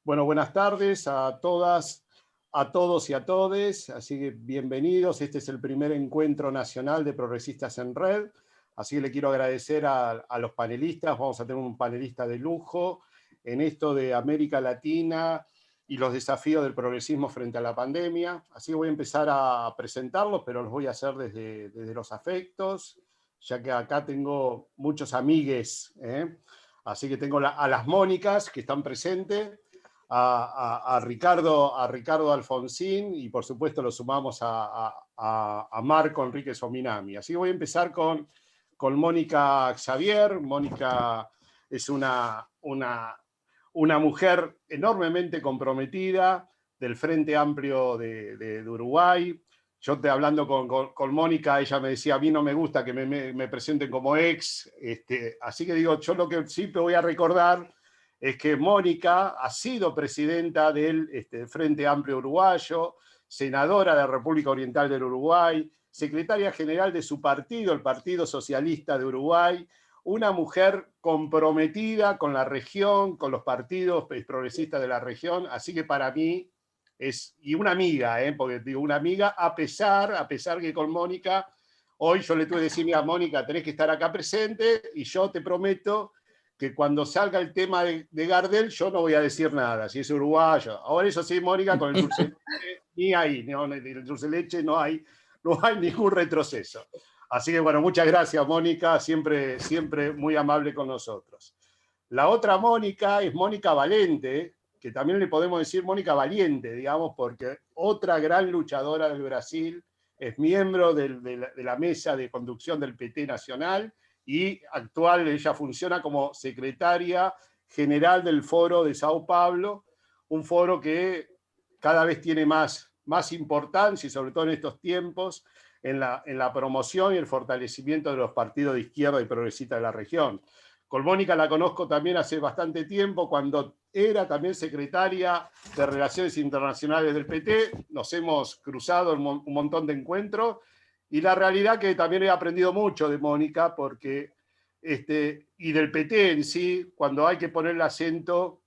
Bueno, buenas tardes a todas, a todos y a todes. Así que bienvenidos. Este es el primer encuentro nacional de Progresistas en Red. Así que le quiero agradecer a los panelistas. Vamos a tener un panelista de lujo en esto de América Latina y los desafíos del progresismo frente a la pandemia. Así que voy a empezar a presentarlos, pero los voy a hacer desde los afectos, ya que acá tengo muchos amigues, ¿eh? Así que tengo a las Mónicas que están presentes, a Ricardo Alfonsín, y por supuesto lo sumamos a Marco Enríquez Ominami. Así que voy a empezar con Mónica Xavier. Mónica es una mujer enormemente comprometida del Frente Amplio de Uruguay. Yo hablando con Mónica, ella me decía, a mí no me gusta que me presenten como ex, así que digo, yo lo que siempre voy a recordar es que Mónica ha sido presidenta del Frente Amplio Uruguayo, senadora de la República Oriental del Uruguay, secretaria general de su partido, el Partido Socialista de Uruguay, una mujer comprometida con la región, con los partidos progresistas de la región, así que para mí y una amiga, porque digo una amiga, a pesar que con Mónica, hoy yo le tuve que decir, mira, Mónica, tenés que estar acá presente, y yo te prometo que cuando salga el tema de Gardel, yo no voy a decir nada, si es uruguayo. Ahora eso sí, Mónica, con el dulce de leche, ni ahí, no, el dulce de leche no hay ningún retroceso. Así que bueno, muchas gracias, Mónica, siempre muy amable con nosotros. La otra Mónica es Mónica Valente, que también le podemos decir Mónica Valiente, digamos, porque otra gran luchadora del Brasil, es miembro de la mesa de conducción del PT Nacional, y actual ella funciona como secretaria general del Foro de Sao Paulo, un foro que cada vez tiene más importancia, y sobre todo en estos tiempos, en la promoción y el fortalecimiento de los partidos de izquierda y progresista de la región. Con Mónica la conozco también hace bastante tiempo, cuando era también secretaria de Relaciones Internacionales del PT. Nos hemos cruzado en un montón de encuentros, y la realidad que también he aprendido mucho de Mónica, porque y del PT en sí, cuando hay que poner el acento,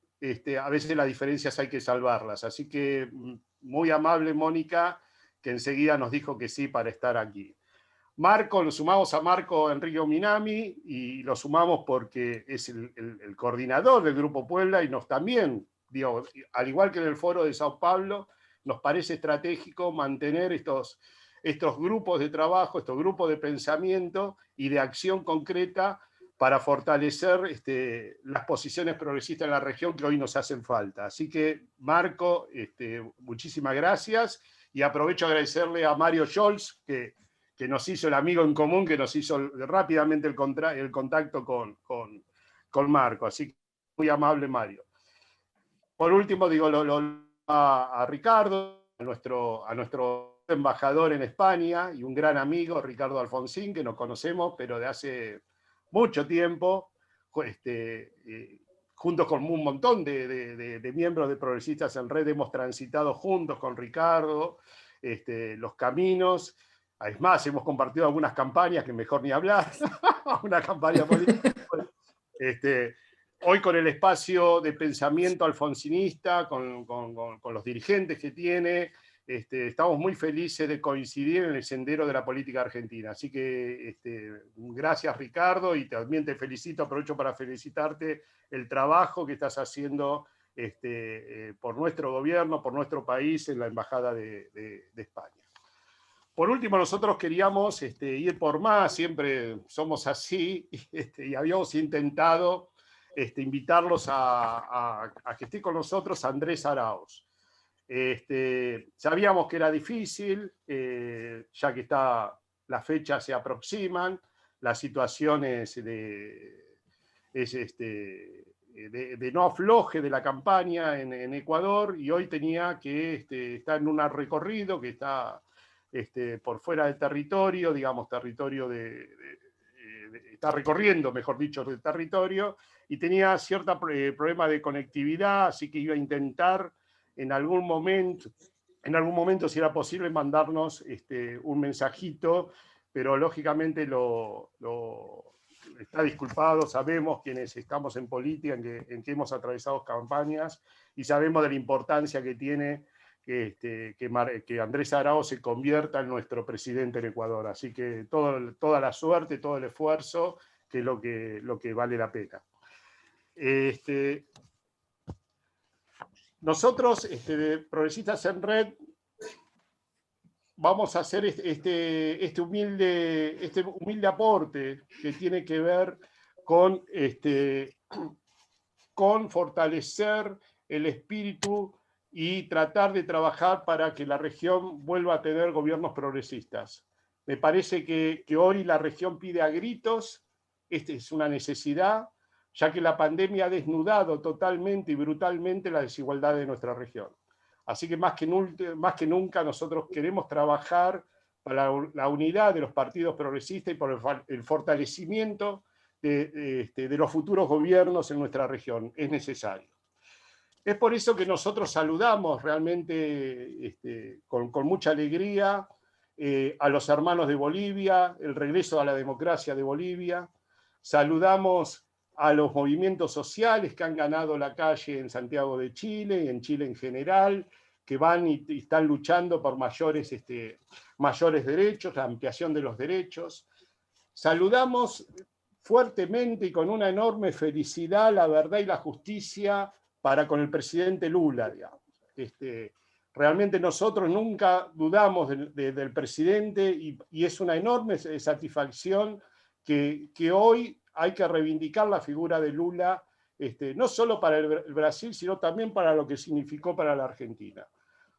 a veces las diferencias hay que salvarlas. Así que muy amable Mónica, que enseguida nos dijo que sí para estar aquí. Marco, lo sumamos a Marco Enrique Ominami, y lo sumamos porque es el coordinador del Grupo Puebla, y nos también, digo, al igual que en el foro de Sao Paulo, nos parece estratégico mantener estos grupos de trabajo, estos grupos de pensamiento y de acción concreta para fortalecer las posiciones progresistas en la región que hoy nos hacen falta. Así que, Marco, muchísimas gracias, y aprovecho a agradecerle a Mario Scholz, que nos hizo el amigo en común, que nos hizo rápidamente el contacto con Marco. Así que muy amable, Mario. Por último, digo a Ricardo, a nuestro embajador en España y un gran amigo, Ricardo Alfonsín, que nos conocemos, pero de hace mucho tiempo, juntos con un montón de miembros de Progresistas en Red, hemos transitado juntos con Ricardo los caminos. Es más, hemos compartido algunas campañas que mejor ni hablar, una campaña política. Hoy con el espacio de pensamiento alfonsinista, con los dirigentes que tiene, estamos muy felices de coincidir en el sendero de la política argentina. Así que gracias, Ricardo, y también te felicito, aprovecho para felicitarte el trabajo que estás haciendo por nuestro gobierno, por nuestro país, en la Embajada de España. Por último, nosotros queríamos ir por más, siempre somos así, y habíamos intentado invitarlos a que esté con nosotros Andrés Arauz. Sabíamos que era difícil, ya que las fechas se aproximan, las situaciones de no afloje de la campaña en Ecuador, y hoy tenía que estar en un recorrido que está por fuera del territorio, digamos, está recorriendo, mejor dicho, el territorio, y tenía cierto problema de conectividad, así que iba a intentar en algún momento, si era posible, mandarnos un mensajito, pero lógicamente está disculpado, sabemos quienes estamos en política, en que hemos atravesado campañas, y sabemos de la importancia que tiene que Andrés Arauz se convierta en nuestro presidente en Ecuador. Así que toda la suerte, todo el esfuerzo, que es lo que vale la pena. Nosotros, Progresistas en Red, vamos a hacer este humilde aporte que tiene que ver con fortalecer el espíritu y tratar de trabajar para que la región vuelva a tener gobiernos progresistas. Me parece que hoy la región pide a gritos, es una necesidad, ya que la pandemia ha desnudado totalmente y brutalmente la desigualdad de nuestra región. Así que más que nunca nosotros queremos trabajar para la unidad de los partidos progresistas y por el fortalecimiento de los futuros gobiernos en nuestra región. Es necesario. Es por eso que nosotros saludamos realmente con mucha alegría a los hermanos de Bolivia, el regreso a la democracia de Bolivia. Saludamos a los movimientos sociales que han ganado la calle en Santiago de Chile y en Chile en general, que van y están luchando por mayores derechos, la ampliación de los derechos. Saludamos fuertemente y con una enorme felicidad la verdad y la justicia para con el presidente Lula, digamos. Realmente nosotros nunca dudamos del presidente y es una enorme satisfacción que hoy hay que reivindicar la figura de Lula, no solo para el Brasil, sino también para lo que significó para la Argentina.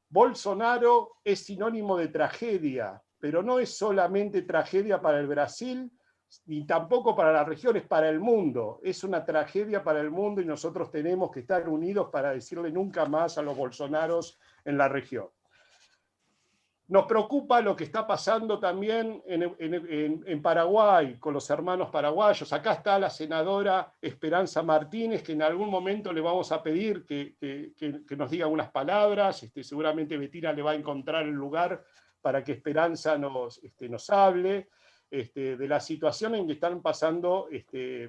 Bolsonaro es sinónimo de tragedia, pero no es solamente tragedia para el Brasil, ni tampoco para la región, es para el mundo. Es una tragedia para el mundo y nosotros tenemos que estar unidos para decirle nunca más a los Bolsonaros en la región. Nos preocupa lo que está pasando también en Paraguay, con los hermanos paraguayos. Acá está la senadora Esperanza Martínez, que en algún momento le vamos a pedir que nos diga unas palabras. Seguramente Bettina le va a encontrar el lugar para que Esperanza nos hable de la situación en que están pasando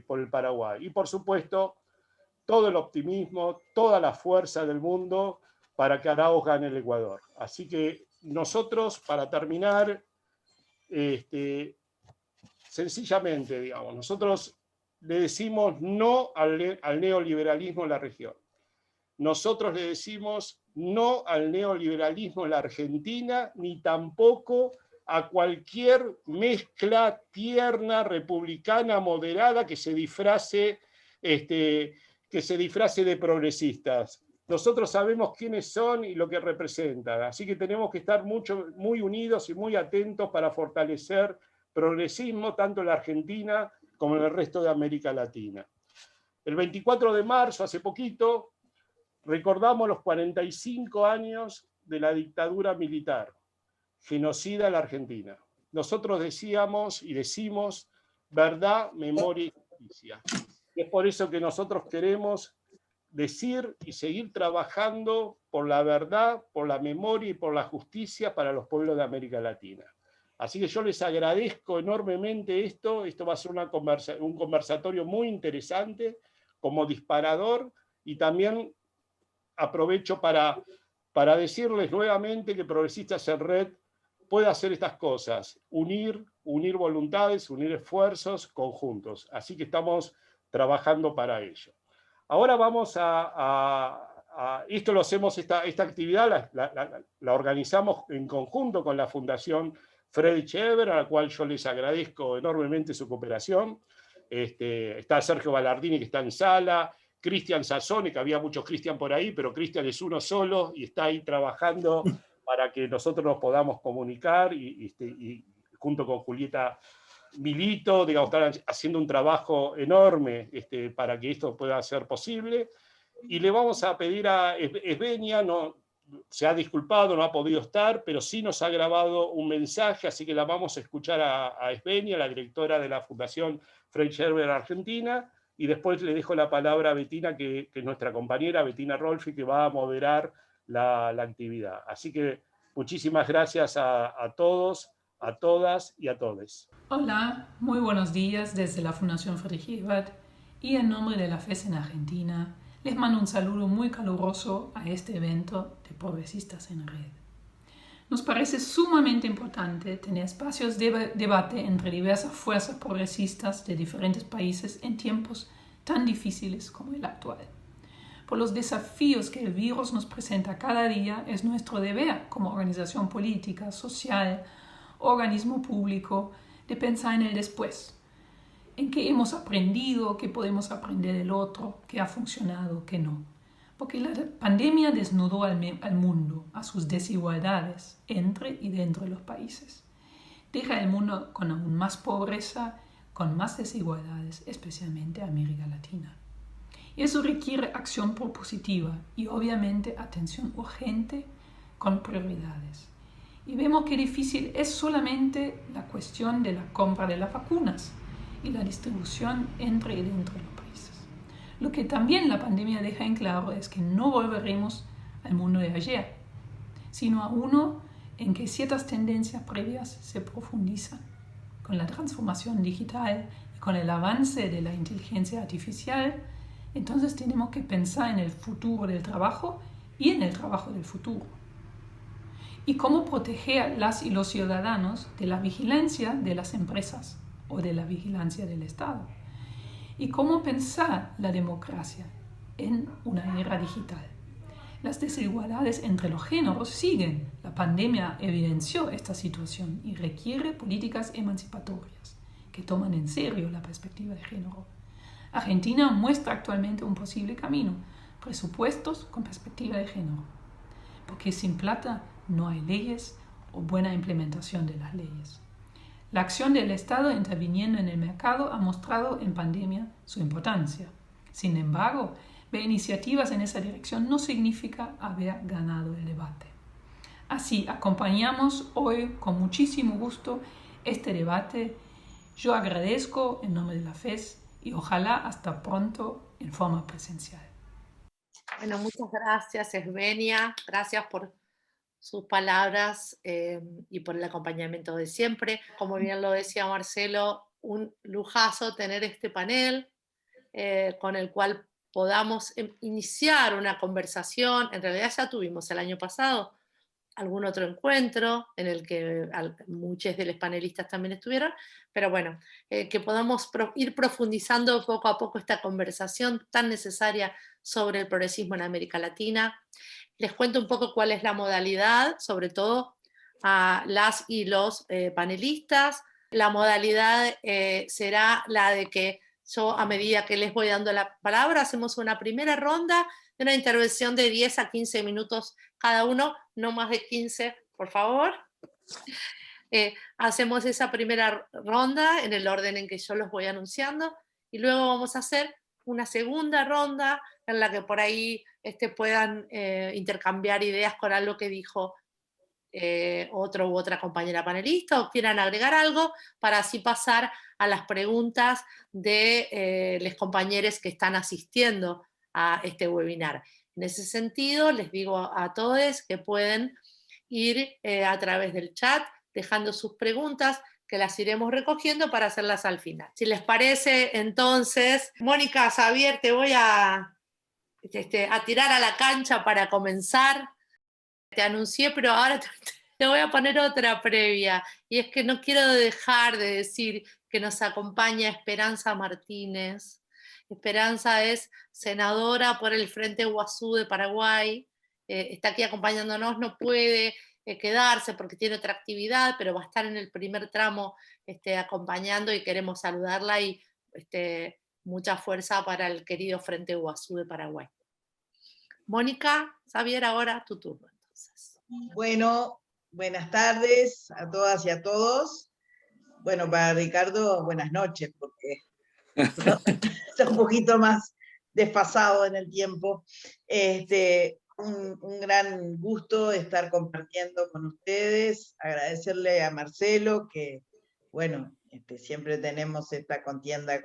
por el Paraguay. Y por supuesto, todo el optimismo, toda la fuerza del mundo para que Arauz gane el Ecuador. Así que nosotros, para terminar, sencillamente, digamos, nosotros le decimos no al neoliberalismo en la región. Nosotros le decimos no al neoliberalismo en la Argentina, ni tampoco a cualquier mezcla tierna, republicana, moderada, que se disfrace de progresistas. Nosotros sabemos quiénes son y lo que representan, así que tenemos que estar muy unidos y muy atentos para fortalecer progresismo tanto en la Argentina como en el resto de América Latina. El 24 de marzo, hace poquito, recordamos los 45 años de la dictadura militar, genocida en la Argentina. Nosotros decíamos y decimos verdad, memoria y justicia. Es por eso que nosotros queremos decir y seguir trabajando por la verdad, por la memoria y por la justicia para los pueblos de América Latina. Así que yo les agradezco enormemente esto va a ser un conversatorio muy interesante como disparador, y también aprovecho para decirles nuevamente que Progresistas en Red puede hacer estas cosas, unir voluntades, unir esfuerzos conjuntos. Así que estamos trabajando para ello. Ahora vamos esto lo hacemos, esta actividad la organizamos en conjunto con la Fundación Friedrich Ebert, a la cual yo les agradezco enormemente su cooperación. Está Sergio Ballardini, que está en sala, Cristian Sassone, que había muchos Cristian por ahí, pero Cristian es uno solo y está ahí trabajando para que nosotros nos podamos comunicar y junto con Julieta Milito, digamos, están haciendo un trabajo enorme para que esto pueda ser posible. Y le vamos a pedir a Esbenia, se ha disculpado, no ha podido estar, pero sí nos ha grabado un mensaje, así que la vamos a escuchar a Esbenia, la directora de la Fundación Friedrich Ebert Argentina, y después le dejo la palabra a Bettina, que es nuestra compañera, Bettina Rolfi, que va a moderar la actividad. Así que muchísimas gracias a todos. a todas y a todes. Hola, muy buenos días desde la Fundación Friedrich Ebert y en nombre de la FES en Argentina les mando un saludo muy caluroso a este evento de Progresistas en Red. Nos parece sumamente importante tener espacios de debate entre diversas fuerzas progresistas de diferentes países en tiempos tan difíciles como el actual. Por los desafíos que el virus nos presenta cada día, es nuestro deber como organización política, social, organismo público, de pensar en el después, en qué hemos aprendido, qué podemos aprender del otro, qué ha funcionado, qué no. Porque la pandemia desnudó al mundo, a sus desigualdades entre y dentro de los países. Deja el mundo con aún más pobreza, con más desigualdades, especialmente América Latina. Y eso requiere acción propositiva y obviamente atención urgente con prioridades. Y vemos que difícil es solamente la cuestión de la compra de las vacunas y la distribución entre y dentro de los países. Lo que también la pandemia deja en claro es que no volveremos al mundo de ayer, sino a uno en que ciertas tendencias previas se profundizan. Con la transformación digital y con el avance de la inteligencia artificial, entonces tenemos que pensar en el futuro del trabajo y en el trabajo del futuro. Y cómo proteger a las y los ciudadanos de la vigilancia de las empresas o de la vigilancia del Estado. Y cómo pensar la democracia en una era digital. Las desigualdades entre los géneros siguen. La pandemia evidenció esta situación y requiere políticas emancipatorias que toman en serio la perspectiva de género. Argentina muestra actualmente un posible camino, presupuestos con perspectiva de género, porque sin plata no hay leyes o buena implementación de las leyes. La acción del Estado interviniendo en el mercado ha mostrado en pandemia su importancia. Sin embargo, ver iniciativas en esa dirección no significa haber ganado el debate. Así, acompañamos hoy con muchísimo gusto este debate. Yo agradezco en nombre de la FES y ojalá hasta pronto en forma presencial. Bueno, muchas gracias, Esvenia. Gracias por sus palabras y por el acompañamiento de siempre. Como bien lo decía Marcelo, un lujazo tener este panel con el cual podamos iniciar una conversación. En realidad ya tuvimos el año pasado algún otro encuentro en el que muchos de los panelistas también estuvieron, pero bueno, que podamos ir profundizando poco a poco esta conversación tan necesaria sobre el progresismo en América Latina. Les cuento un poco cuál es la modalidad, sobre todo a las y los panelistas. La modalidad será la de que yo, a medida que les voy dando la palabra, hacemos una primera ronda de una intervención de 10 a 15 minutos cada uno, no más de 15, por favor. Hacemos esa primera ronda en el orden en que yo los voy anunciando y luego vamos a hacer una segunda ronda en la que por ahí puedan intercambiar ideas con algo que dijo otro u otra compañera panelista o quieran agregar algo para así pasar a las preguntas de los compañeros que están asistiendo a este webinar. En ese sentido, les digo a todos que pueden ir a través del chat dejando sus preguntas que las iremos recogiendo para hacerlas al final. Si les parece, entonces, Mónica, Xavier, te voy a tirar a la cancha para comenzar. Te anuncié, pero ahora te voy a poner otra previa, y es que no quiero dejar de decir que nos acompaña Esperanza Martínez. Esperanza es senadora por el Frente Guazú de Paraguay, está aquí acompañándonos, no puede quedarse porque tiene otra actividad, pero va a estar en el primer tramo acompañando y queremos saludarla y mucha fuerza para el querido Frente Guazú de Paraguay. Mónica, Xavier, ahora tu turno. Entonces. Bueno, buenas tardes a todas y a todos. Bueno, para Ricardo, buenas noches, porque está un poquito más desfasado en el tiempo. Un gran gusto estar compartiendo con ustedes, agradecerle a Marcelo, que, bueno, siempre tenemos esta contienda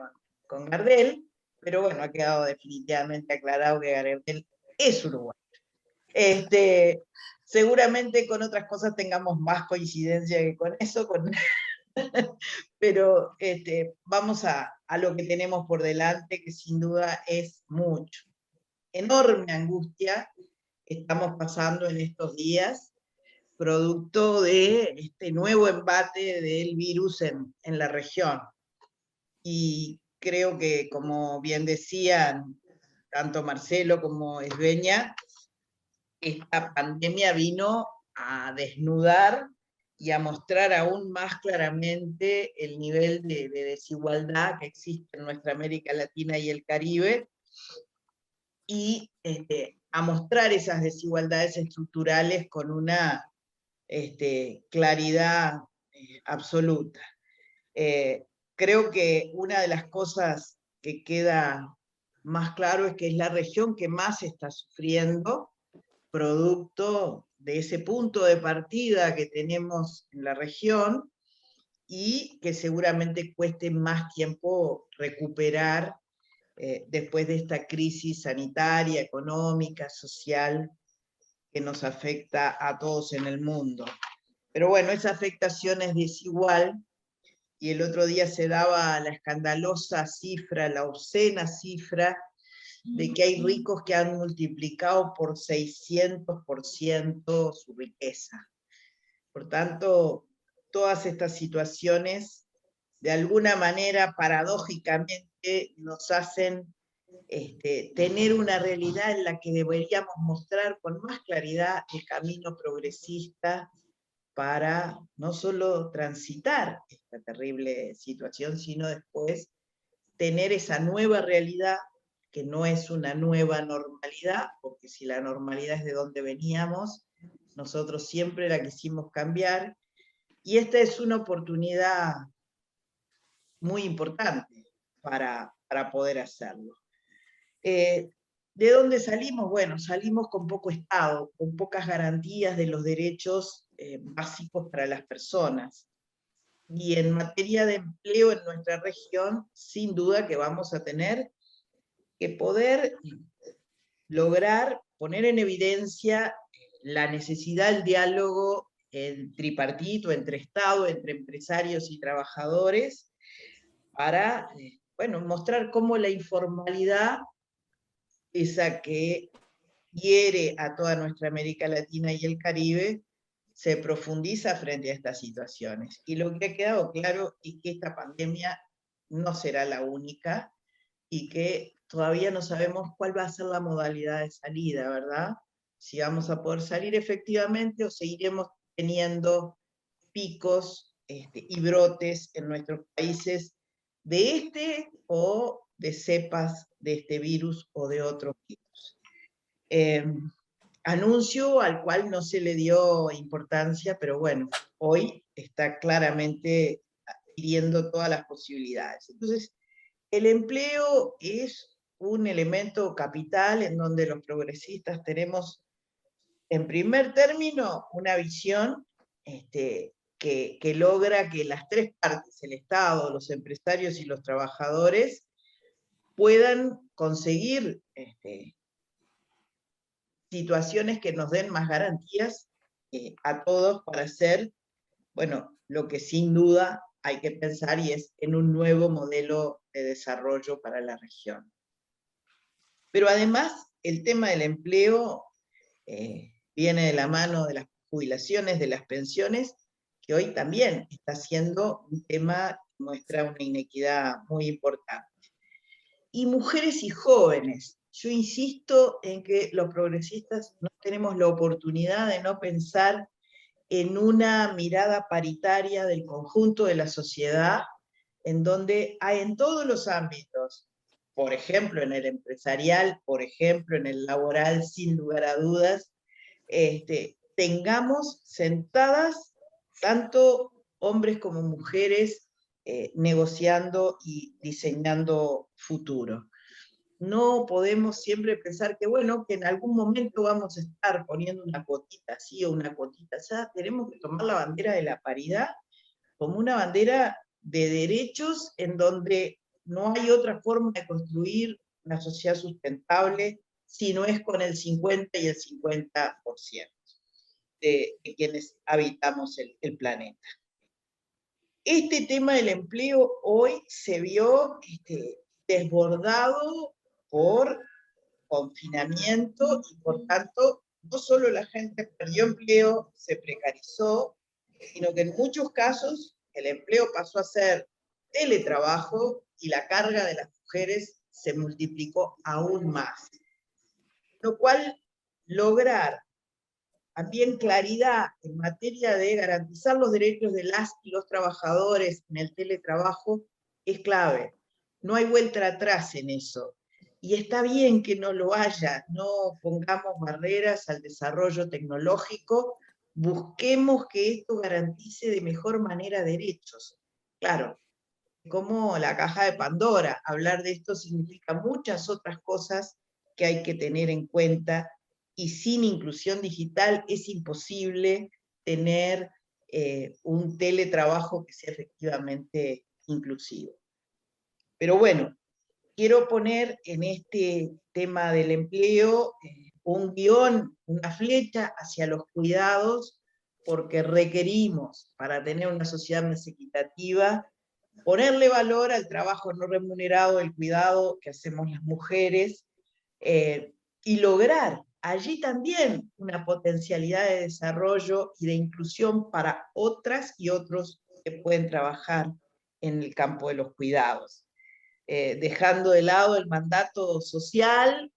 con Gardel, pero bueno, ha quedado definitivamente aclarado que Gardel es uruguayo. Seguramente con otras cosas tengamos más coincidencia que con eso, pero vamos a lo que tenemos por delante, que sin duda es mucho. Enorme angustia estamos pasando en estos días, producto de este nuevo embate del virus en la región. Y creo que, como bien decían tanto Marcelo como Esbeña, esta pandemia vino a desnudar y a mostrar aún más claramente el nivel de desigualdad que existe en nuestra América Latina y el Caribe, y a mostrar esas desigualdades estructurales con una claridad absoluta. Creo que una de las cosas que queda más claro es que es la región que más está sufriendo, producto de ese punto de partida que tenemos en la región, y que seguramente cueste más tiempo recuperar después de esta crisis sanitaria, económica, social, que nos afecta a todos en el mundo. Pero bueno, esa afectación es desigual, y el otro día se daba la escandalosa cifra, la obscena cifra, de que hay ricos que han multiplicado por 600% su riqueza. Por tanto, todas estas situaciones, de alguna manera, paradójicamente, nos hacen tener una realidad en la que deberíamos mostrar con más claridad el camino progresista para no solo transitar esta terrible situación, sino después tener esa nueva realidad, que no es una nueva normalidad, porque si la normalidad es de donde veníamos, nosotros siempre la quisimos cambiar, y esta es una oportunidad muy importante para poder hacerlo. ¿De dónde salimos? Bueno, salimos con poco Estado, con pocas garantías de los derechos básicos para las personas. Y en materia de empleo en nuestra región, sin duda que vamos a tener que poder lograr poner en evidencia la necesidad del diálogo tripartito, entre Estado, entre empresarios y trabajadores, para mostrar cómo la informalidad, esa que hiere a toda nuestra América Latina y el Caribe, se profundiza frente a estas situaciones. Y lo que ha quedado claro es que esta pandemia no será la única, y que todavía no sabemos cuál va a ser la modalidad de salida, ¿verdad? Si vamos a poder salir efectivamente, o seguiremos teniendo picos y brotes en nuestros países de o de cepas de este virus o de otros virus. Anuncio al cual no se le dio importancia, pero bueno, hoy está claramente adquiriendo todas las posibilidades. Entonces, el empleo es un elemento capital en donde los progresistas tenemos, en primer término, una visión que logra que las tres partes, el Estado, los empresarios y los trabajadores, puedan conseguir situaciones que nos den más garantías a todos para hacer, lo que sin duda hay que pensar, y es en un nuevo modelo de desarrollo para la región. Pero además, el tema del empleo viene de la mano de las jubilaciones, de las pensiones, que hoy también está siendo un tema que muestra una inequidad muy importante. Y mujeres y jóvenes. Yo insisto en que los progresistas no tenemos la oportunidad de no pensar en una mirada paritaria del conjunto de la sociedad, en donde hay en todos los ámbitos, por ejemplo en el empresarial, por ejemplo en el laboral, sin lugar a dudas, tengamos sentadas tanto hombres como mujeres negociando y diseñando futuro. No podemos siempre pensar que, que en algún momento vamos a estar poniendo una cuotita así o una cuotita así. Tenemos que tomar la bandera de la paridad como una bandera de derechos, en donde no hay otra forma de construir una sociedad sustentable si no es con el 50 y el 50% de quienes habitamos el planeta. Este tema del empleo hoy se vio desbordado por confinamiento y por tanto no solo la gente perdió empleo, se precarizó, sino que en muchos casos el empleo pasó a ser teletrabajo y la carga de las mujeres se multiplicó aún más. Lo cual lograr también claridad en materia de garantizar los derechos de las y los trabajadores en el teletrabajo es clave. No hay vuelta atrás en eso. Y está bien que no lo haya, no pongamos barreras al desarrollo tecnológico, busquemos que esto garantice de mejor manera derechos. Claro, como la caja de Pandora, hablar de esto significa muchas otras cosas que hay que tener en cuenta, y sin inclusión digital es imposible tener un teletrabajo que sea efectivamente inclusivo. Pero bueno, quiero poner en este tema del empleo un guión, una flecha hacia los cuidados, porque requerimos, para tener una sociedad más equitativa, ponerle valor al trabajo no remunerado, el cuidado que hacemos las mujeres, y lograr allí también una potencialidad de desarrollo y de inclusión para otras y otros que pueden trabajar en el campo de los cuidados. Dejando de lado el mandato social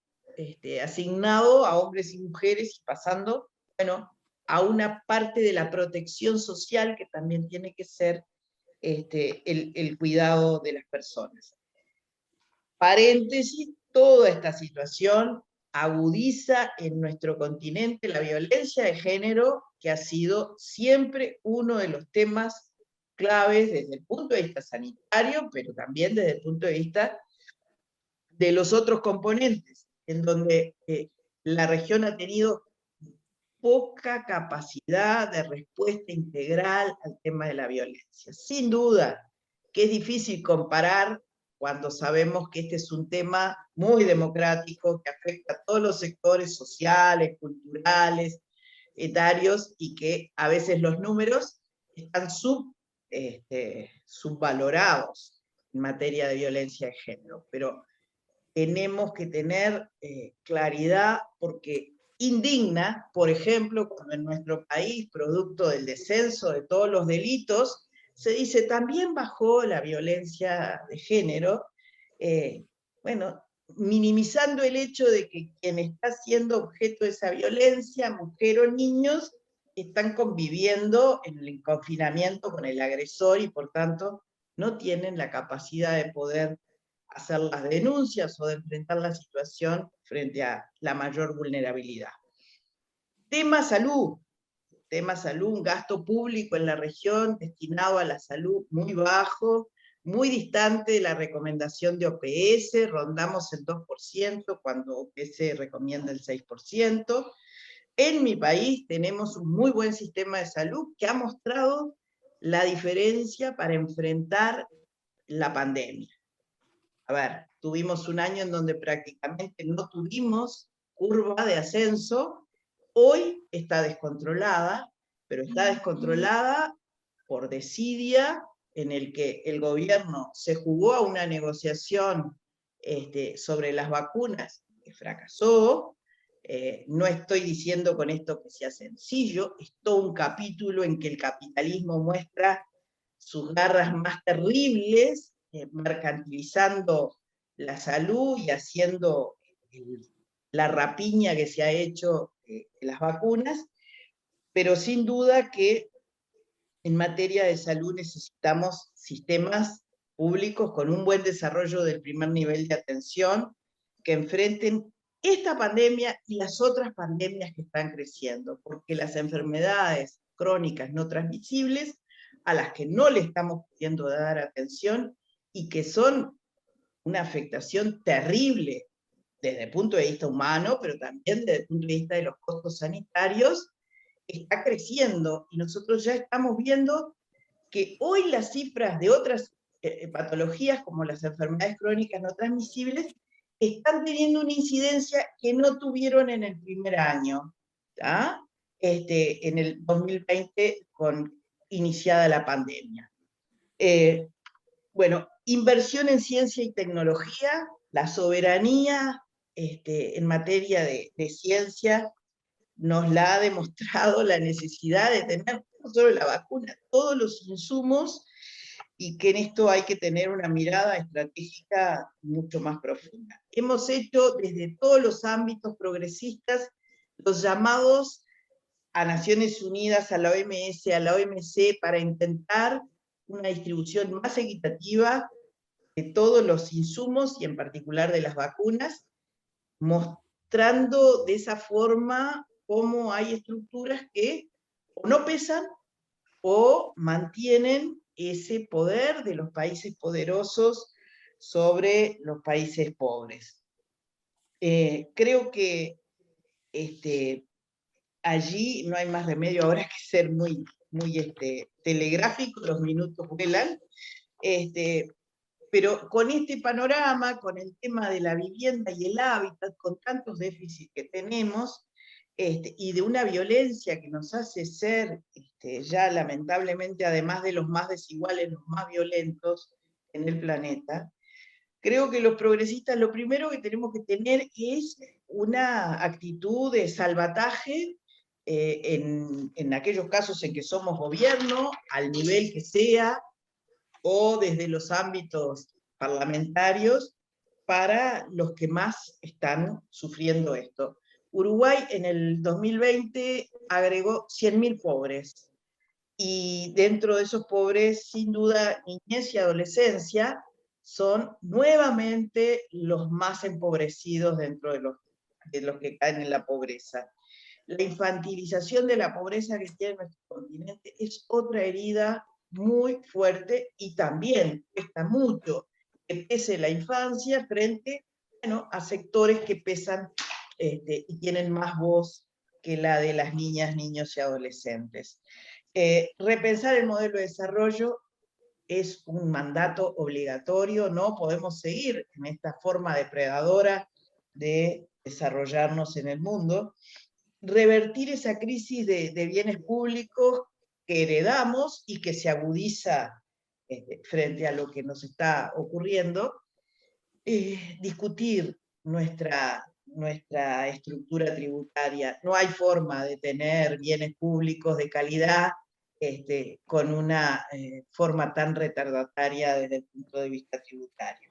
asignado a hombres y mujeres y pasando, bueno, a una parte de la protección social que también tiene que ser el cuidado de las personas. Paréntesis, toda esta situación agudiza en nuestro continente la violencia de género, que ha sido siempre uno de los temas claves desde el punto de vista sanitario, pero también desde el punto de vista de los otros componentes, en donde la región ha tenido poca capacidad de respuesta integral al tema de la violencia. Sin duda que es difícil comparar cuando sabemos que este es un tema muy democrático, que afecta a todos los sectores sociales, culturales, etarios, y que a veces los números están subvalorados en materia de violencia de género. Pero tenemos que tener claridad, porque indigna, por ejemplo, cuando en nuestro país, producto del descenso de todos los delitos, se dice también bajó la violencia de género, bueno, minimizando el hecho de que quien está siendo objeto de esa violencia, mujer o niños, están conviviendo en el confinamiento con el agresor y por tanto no tienen la capacidad de poder hacer las denuncias o de enfrentar la situación frente a la mayor vulnerabilidad. Tema salud, un gasto público en la región destinado a la salud muy bajo, muy distante de la recomendación de OPS, rondamos el 2% cuando OPS recomienda el 6%. En mi país tenemos un muy buen sistema de salud que ha mostrado la diferencia para enfrentar la pandemia. A ver, tuvimos un año en donde prácticamente no tuvimos curva de ascenso, hoy está descontrolada, pero está descontrolada por desidia, en el que el gobierno se jugó a una negociación sobre las vacunas que fracasó. No estoy diciendo con esto que sea sencillo, es todo un capítulo en que el capitalismo muestra sus garras más terribles, mercantilizando la salud y haciendo la rapiña que se ha hecho de las vacunas, pero sin duda que en materia de salud necesitamos sistemas públicos con un buen desarrollo del primer nivel de atención, que enfrenten esta pandemia y las otras pandemias que están creciendo, porque las enfermedades crónicas no transmisibles, a las que no le estamos pudiendo dar atención y que son una afectación terrible desde el punto de vista humano, pero también desde el punto de vista de los costos sanitarios, está creciendo, y nosotros ya estamos viendo que hoy las cifras de otras patologías como las enfermedades crónicas no transmisibles están teniendo una incidencia que no tuvieron en el primer año, ¿tá? En el 2020, iniciada la pandemia. Bueno, inversión en ciencia y tecnología, la soberanía en materia de ciencia nos la ha demostrado la necesidad de tener no solo la vacuna, todos los insumos, y que en esto hay que tener una mirada estratégica mucho más profunda. Hemos hecho desde todos los ámbitos progresistas los llamados a Naciones Unidas, a la OMS, a la OMC, para intentar una distribución más equitativa de todos los insumos y en particular de las vacunas, mostrando de esa forma cómo hay estructuras que o no pesan o mantienen ese poder de los países poderosos sobre los países pobres. Creo que allí no hay más remedio ahora que ser muy telegráfico, los minutos vuelan, pero con este panorama, con el tema de la vivienda y el hábitat, con tantos déficits que tenemos, y de una violencia que nos hace ser ya lamentablemente, además de los más desiguales, los más violentos en el planeta, creo que los progresistas lo primero que tenemos que tener es una actitud de salvataje en aquellos casos en que somos gobierno, al nivel que sea, o desde los ámbitos parlamentarios, para los que más están sufriendo esto. Uruguay en el 2020 agregó 100.000 pobres, y dentro de esos pobres, sin duda, niñez y adolescencia son nuevamente los más empobrecidos dentro de los que caen en la pobreza. La infantilización de la pobreza que tiene nuestro continente es otra herida muy fuerte, y también cuesta mucho que pese la infancia frente a sectores que pesan y tienen más voz que la de las niñas, niños y adolescentes. Repensar el modelo de desarrollo es un mandato obligatorio, no podemos seguir en esta forma depredadora de desarrollarnos en el mundo. Revertir esa crisis de bienes públicos que heredamos y que se agudiza frente a lo que nos está ocurriendo. Discutir nuestra estructura tributaria. No hay forma de tener bienes públicos de calidad con una forma tan retardataria desde el punto de vista tributario.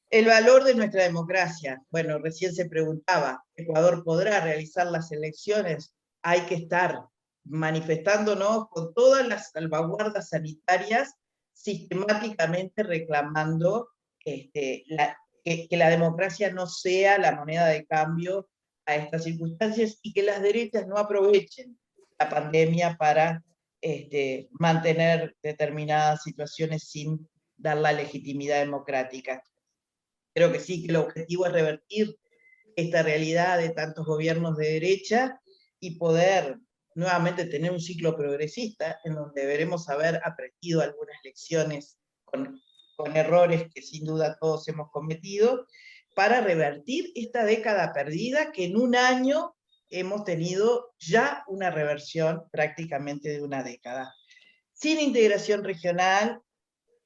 El valor de nuestra democracia. Bueno, recién se preguntaba, ¿Ecuador podrá realizar las elecciones? Hay que estar manifestándonos con todas las salvaguardas sanitarias, sistemáticamente reclamando que la democracia no sea la moneda de cambio a estas circunstancias, y que las derechas no aprovechen la pandemia para mantener determinadas situaciones sin dar la legitimidad democrática. Creo que sí, que el objetivo es revertir esta realidad de tantos gobiernos de derecha y poder nuevamente tener un ciclo progresista en donde deberemos haber aprendido algunas lecciones con errores que sin duda todos hemos cometido, para revertir esta década perdida, que en un año hemos tenido ya una reversión prácticamente de una década. Sin integración regional,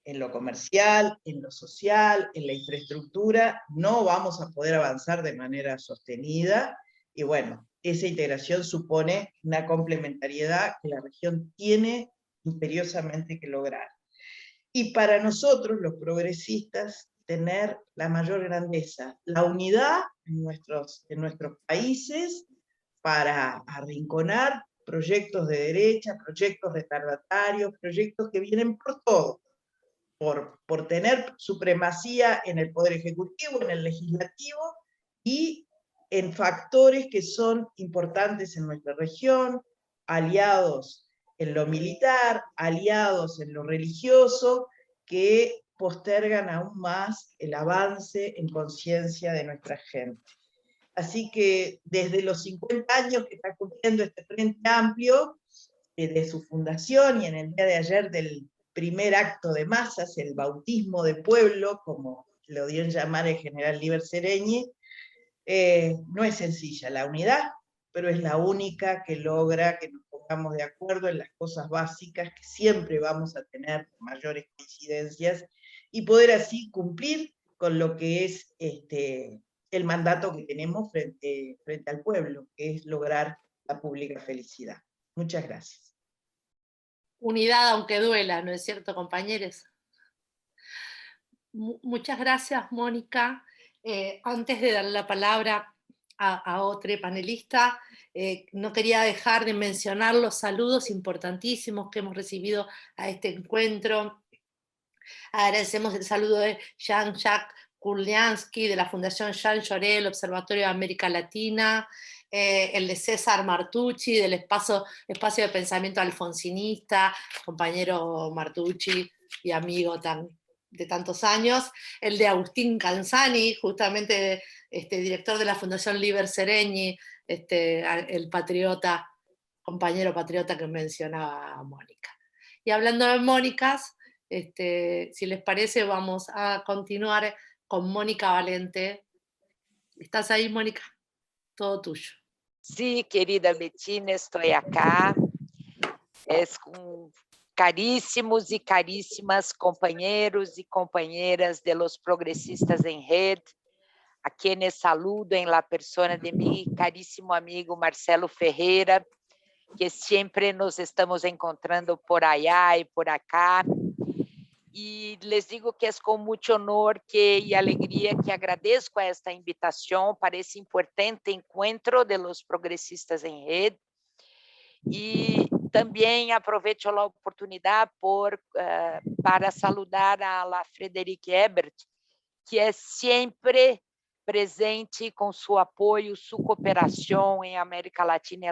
en lo comercial, en lo social, en la infraestructura, no vamos a poder avanzar de manera sostenida, y bueno, esa integración supone una complementariedad que la región tiene imperiosamente que lograr. Y para nosotros, los progresistas, tener la mayor grandeza, la unidad en nuestros países, para arrinconar proyectos de derecha, proyectos retardatarios, proyectos que vienen por todo, por tener supremacía en el Poder Ejecutivo, en el Legislativo, y en factores que son importantes en nuestra región, aliados en lo militar, aliados en lo religioso, que postergan aún más el avance en conciencia de nuestra gente. Así que desde los 50 años que está cumpliendo este Frente Amplio, de su fundación, y en el día de ayer del primer acto de masas, el bautismo de pueblo, como lo dio en llamar el general Líber Seregni, no es sencilla la unidad, pero es la única que logra que nos pongamos de acuerdo en las cosas básicas que siempre vamos a tener mayores coincidencias y poder así cumplir con lo que es el mandato que tenemos frente al pueblo, que es lograr la pública felicidad. Muchas gracias. Unidad aunque duela, ¿no es cierto, compañeros? Muchas gracias, Mónica. Antes de dar la palabra a otro panelista, no quería dejar de mencionar los saludos importantísimos que hemos recibido a este encuentro. Agradecemos el saludo de Jean-Jacques Kurliansky, de la Fundación Jean Jaurès, Observatorio de América Latina, el de César Martucci, del espacio de pensamiento alfonsinista, compañero Martucci y amigo de tantos años, el de Agustín Canzani, justamente director de la Fundación Líber Seregni, el patriota, compañero patriota que mencionaba Mónica. Y hablando de Mónicas, si les parece, vamos a continuar con Mónica Valente. ¿Estás ahí, Mónica? Todo tuyo. Sí, querida Bettina, estoy acá. Es con carísimos y carísimas compañeros y compañeras de los progresistas en red, a quienes saludo en la persona de mi carísimo amigo Marcelo Ferreira, que siempre nos estamos encontrando por allá y por acá. Y les digo que es con mucho honor y alegría que agradezco a esta invitación para ese importante encuentro de los progresistas en red. Y también aprovecho la oportunidad para saludar a la Frederique Ebert, que es siempre presente con su apoyo, su cooperación en América Latina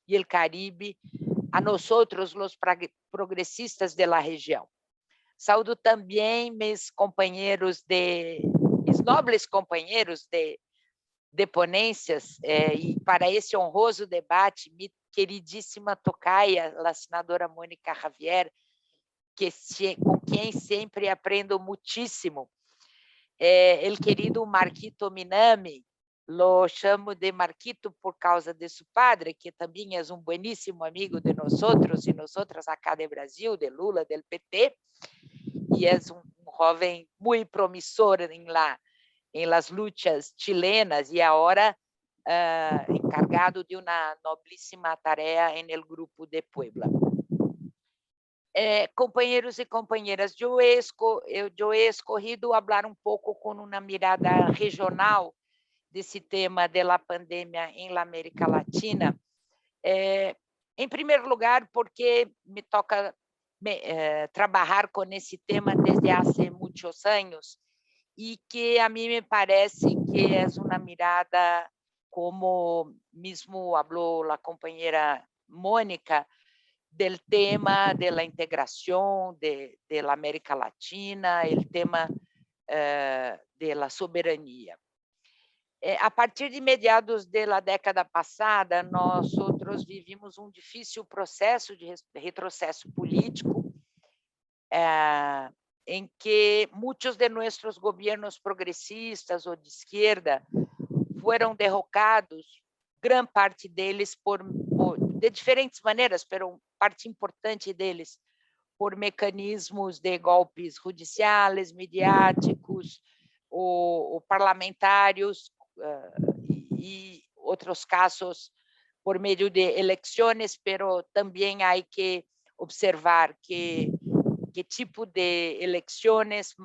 y el Caribe, a nosotros, los progresistas de la región. Saúdo também mis nobles companheiros de ponências, e para esse honroso debate, minha queridíssima tocaia, a senadora Mônica Javier, com quem sempre aprendo muitíssimo. El querido Marquito Minami, lo chamo de Marquito por causa de su padre, que também é bueníssimo amigo de nosotros y nosotras acá de Brasil, de Lula, del PT, y es un joven muy promisor en las luchas chilenas y ahora encargado de una noblísima tarea en el Grupo de Puebla. Compañeros y compañeras, yo he escogido hablar un poco con una mirada regional de ese tema de la pandemia en la América Latina. En primer lugar, porque me toca trabajar con ese tema desde hace muchos años y que a mí me parece que es una mirada, como mismo habló la compañera Mónica, del tema de la integración de la América Latina, el tema de la soberanía. A partir de mediados da década passada, nós outros vivimos difícil processo de retrocesso político, em que muitos de nossos governos progressistas ou de esquerda foram derrocados, grande parte deles de diferentes maneiras, mas parte importante deles por mecanismos de golpes judiciais, midiáticos ou parlamentários, y otros casos por medio de elecciones, pero también hay que observar qué tipo de elecciones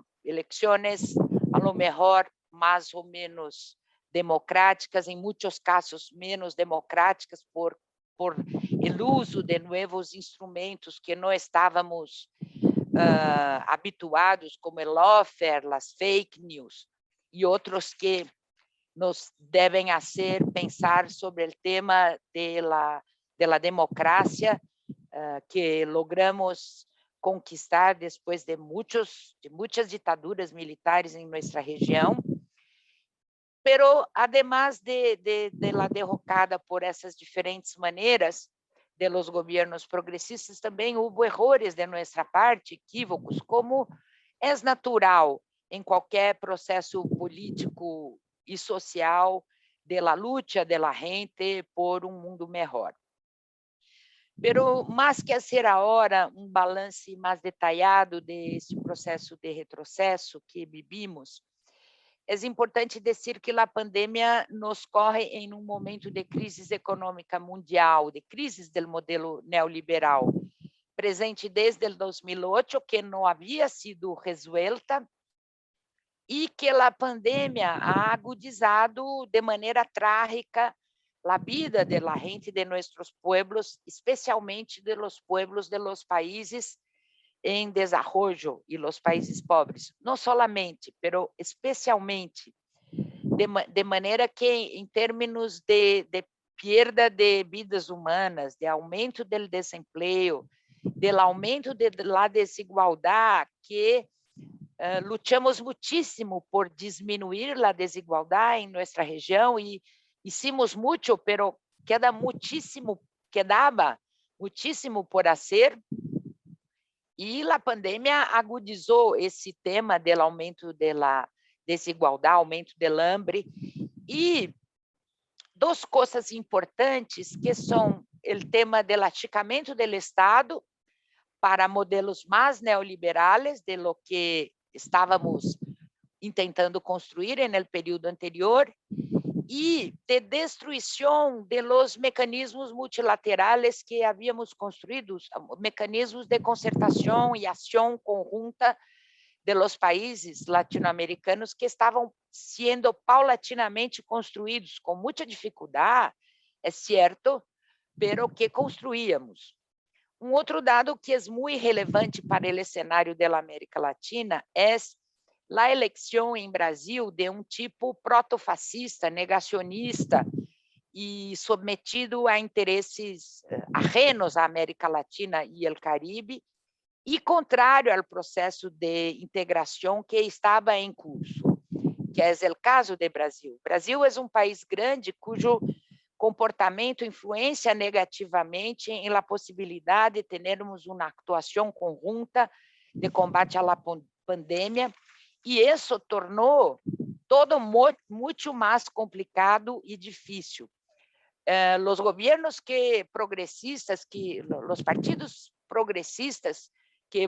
a lo mejor más o menos democráticas, en muchos casos menos democráticas por el uso de nuevos instrumentos que no estábamos habituados, como el lawfare, las fake news y otros que nos deben hacer pensar sobre el tema de la democracia que logramos conquistar después de muchas dictaduras militares en nuestra región. Pero además de la derrocada por esas diferentes maneras de los gobiernos progresistas, también hubo errores de nuestra parte, equívocos, como es natural em qualquer processo político e social de la lucha de la gente por um mundo melhor. Pero mais que ser agora um balance mais detalhado desse processo de retrocesso que vivimos, é importante dizer que a pandemia nos corre em um momento de crise econômica mundial, de crise do modelo neoliberal, presente desde 2008, que não havia sido resuelta, e que a pandemia ha agudizado de maneira trágica a vida de la gente de nossos pueblos, especialmente de los pueblos de los países em desenvolvimento e los países pobres. Não solamente, pero especialmente, de maneira que, em termos de perda de vidas humanas, de aumento do desemprego, do aumento da desigualdade, que lutamos muitíssimo por diminuir a desigualdade em nossa região e hicimos muito, pero quedava muitíssimo por fazer. E a pandemia agudizou esse tema do aumento da desigualdade, aumento do hambre. E duas coisas importantes, que são o tema do achicamento do Estado para modelos mais neoliberais de lo que estávamos tentando construir no período anterior, e de destruição de los mecanismos multilaterais que havíamos construído, mecanismos de concertação e ação conjunta de los países latino-americanos que estavam sendo paulatinamente construídos com muita dificuldade, é certo, pero que construíamos. Um outro dado que é muito relevante para o cenário da América Latina é a eleição em Brasil de um tipo protofascista, negacionista e submetido a interesses ajenos à América Latina e ao Caribe, e contrário ao processo de integração que estava em curso, que é o caso do Brasil. O Brasil é um país grande cujo comportamento influencia negativamente em la possibilidade de termos uma atuação conjunta de combate à pandemia, e isso tornou todo muito mais complicado e difícil. Os governos progressistas, os partidos progressistas que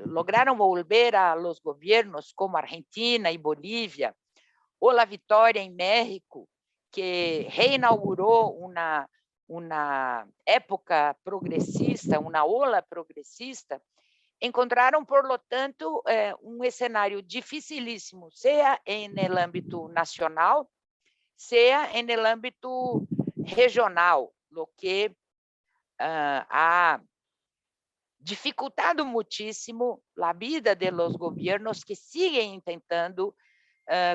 lograram volver a los governos como Argentina e Bolívia, ou a vitória em México, que reinaugurou uma época progressista, uma ola progressista, encontraram, por lo tanto, um cenário dificilíssimo, seja no âmbito nacional, seja no âmbito regional, o que ha dificultado muitíssimo a vida de los governos que siguen tentando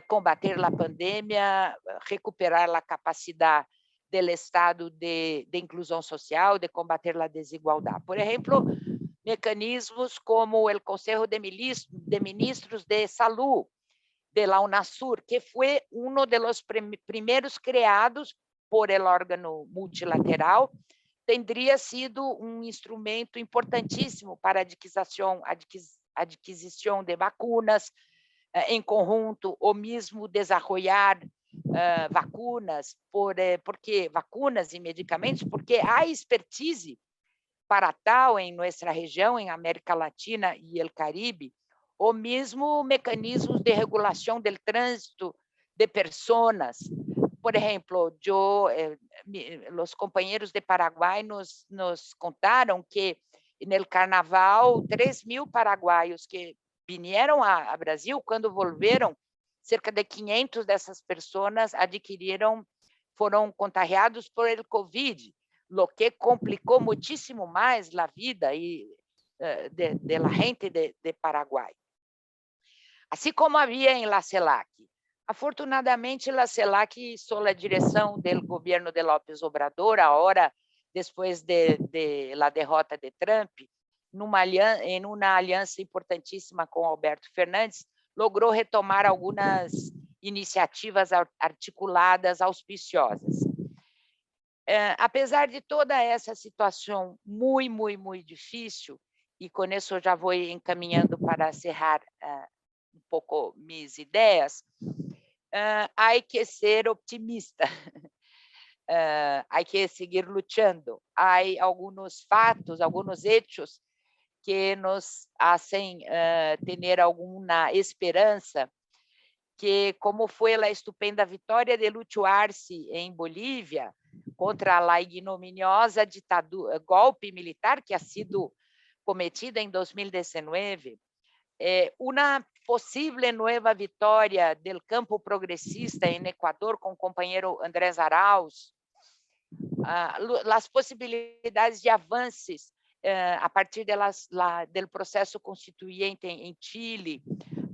combater a pandemia, recuperar a capacidade do Estado de inclusão social, de combater a desigualdade. Por exemplo, mecanismos como o Conselho de Ministros de Saúde de la UNASUR, que foi dos primeiros criados por el órgano multilateral, teria sido um instrumento importantíssimo para a adquisição de vacinas em conjunto, ou mesmo desenvolver vacinas, porque vacinas e medicamentos, porque há expertise para tal em nossa região, em América Latina e o Caribe, ou mesmo mecanismos de regulação do trânsito de pessoas. Por exemplo, os companheiros de Paraguai nos contaram que no Carnaval 3.000 paraguaios que vieram a Brasil, quando voltaram, cerca de 500 dessas pessoas foram contagiados por el Covid, o que complicou muitíssimo mais a vida de la gente de Paraguai. Assim como havia em la CELAC. Afortunadamente, a CELAC, sob a direção do governo de López Obrador, agora, depois de la derrota de Trump, em uma aliança importantíssima com Alberto Fernandes, logrou retomar algumas iniciativas articuladas auspiciosas. Apesar de toda essa situação muito difícil, e com isso eu já vou encaminhando para encerrar um pouco minhas ideias, há que ser optimista, há que seguir lutando. Há alguns fatos, alguns hechos que nos hacen ter alguma esperança que, como foi a estupenda vitória de Lúcio Arce em Bolívia contra a ignominiosa ditadura, golpe militar que ha sido cometida em 2019, uma possível nova vitória do campo progressista em Equador com o companheiro Andrés Arauz, as possibilidades de avanços a partir do processo constituinte em Chile,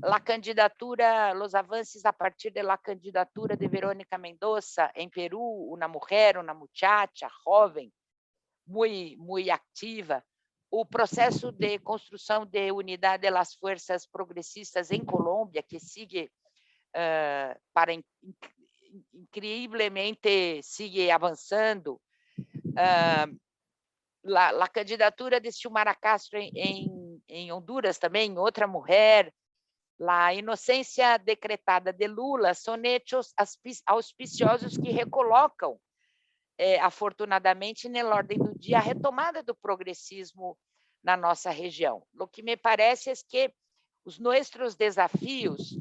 a candidatura, os avanços a partir da candidatura de Verônica Mendoza em Peru, uma mulher, uma muchacha jovem, muito ativa, o processo de construção de unidade das forças progressistas em Colômbia, que sigue incrivelmente sigue avançando, a candidatura de Xiomara Castro em Honduras também, outra mulher, a inocência decretada de Lula, são hechos auspiciosos que recolocam, afortunadamente, na ordem do dia, a retomada do progressismo na nossa região. O que me parece é que os nossos desafios,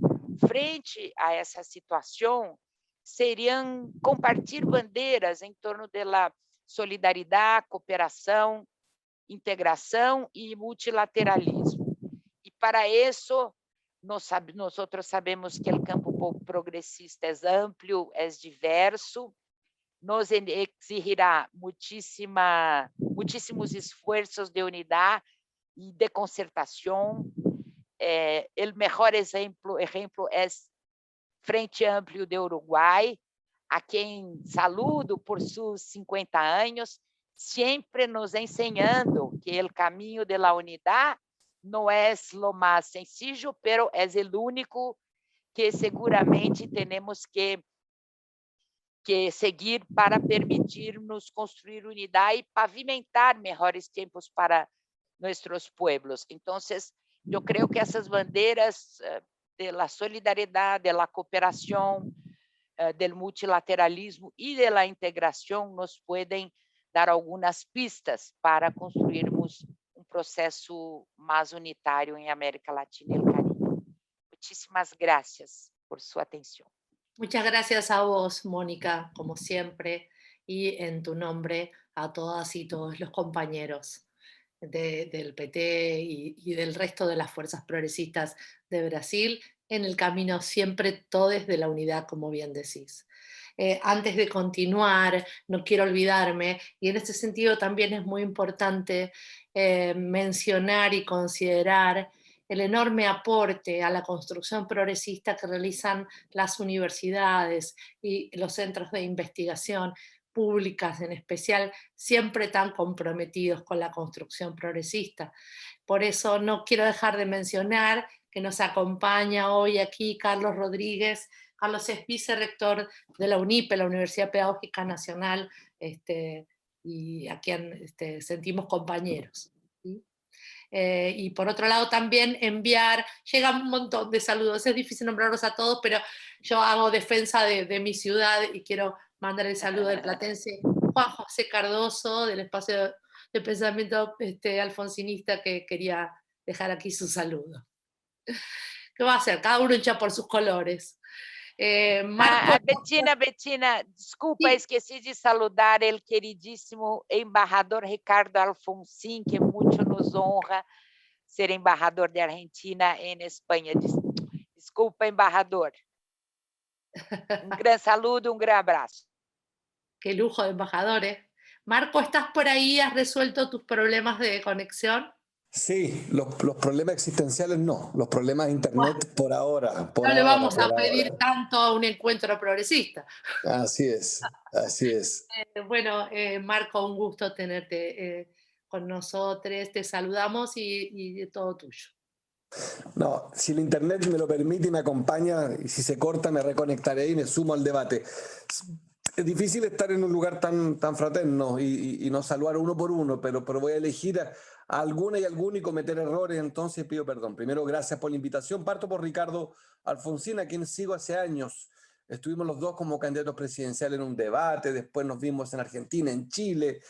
frente a essa situação, seriam compartilhar bandeiras em torno da solidariedade, cooperação, integração e multilateralismo. E para isso, nós sabemos que o campo progressista é amplo, é diverso, nos exigirá muitíssimos esforços de unidade e de concertação. O melhor exemplo é Frente Amplio de Uruguai, a quem saludo por seus 50 anos, sempre nos ensinando que o caminho da unidade não é o mais sencillo, pero é o único que seguramente temos que seguir para permitir-nos construir unidade e pavimentar melhores tempos para nossos pueblos. Então, eu creio que essas bandeiras da solidariedade, da cooperação, do multilateralismo e da integração nos podem dar algumas pistas para construirmos processo mais unitário em América Latina e o Caribe. Muchísimas gracias por su atención. Muchas gracias a vos, Mónica, como siempre, y en tu nombre a todas y todos los compañeros del PT y del resto de las fuerzas progresistas de Brasil, en el camino siempre todos de la unidad, como bien decís. Antes de continuar, no quiero olvidarme, y en este sentido también es muy importante mencionar y considerar el enorme aporte a la construcción progresista que realizan las universidades y los centros de investigación públicas en especial, siempre tan comprometidos con la construcción progresista. Por eso no quiero dejar de mencionar que nos acompaña hoy aquí Carlos Rodríguez. Carlos es vicerrector de la UNIPE, la Universidad Pedagógica Nacional, y a quien sentimos compañeros. ¿Sí? Y por otro lado también llegan un montón de saludos, es difícil nombrarlos a todos, pero yo hago defensa de mi ciudad y quiero mandar el saludo del platense Juan José Cardoso, del espacio de pensamiento alfonsinista, que quería dejar aquí su saludo. ¿Qué va a hacer? Cada uno hincha por sus colores. Marco... Bettina, desculpa, sí. Esqueci de saludar o queridíssimo embaixador Ricardo Alfonsin, que muito nos honra ser embaixador de Argentina em Espanha. Desculpa, embaixador. Gran saludo, gran abrazo. Qué lujo de embajadores. Marco, ¿estás por ahí? ¿Has resuelto tus problemas de conexión? Sí, los problemas existenciales no, los problemas de internet por ahora. No le vamos a pedir tanto a un encuentro progresista. Así es, así es. Bueno, Marco, un gusto tenerte con nosotros, te saludamos y todo tuyo. No, si el internet me lo permite y me acompaña, y si se corta me reconectaré y me sumo al debate. Es difícil estar en un lugar tan fraterno y no saludar uno por uno, pero voy a elegir a alguna y alguno y cometer errores, entonces pido perdón. Primero, gracias por la invitación. Parto por Ricardo Alfonsín, a quien sigo hace años. Estuvimos los dos como candidatos presidenciales en un debate, después nos vimos en Argentina, en Chile,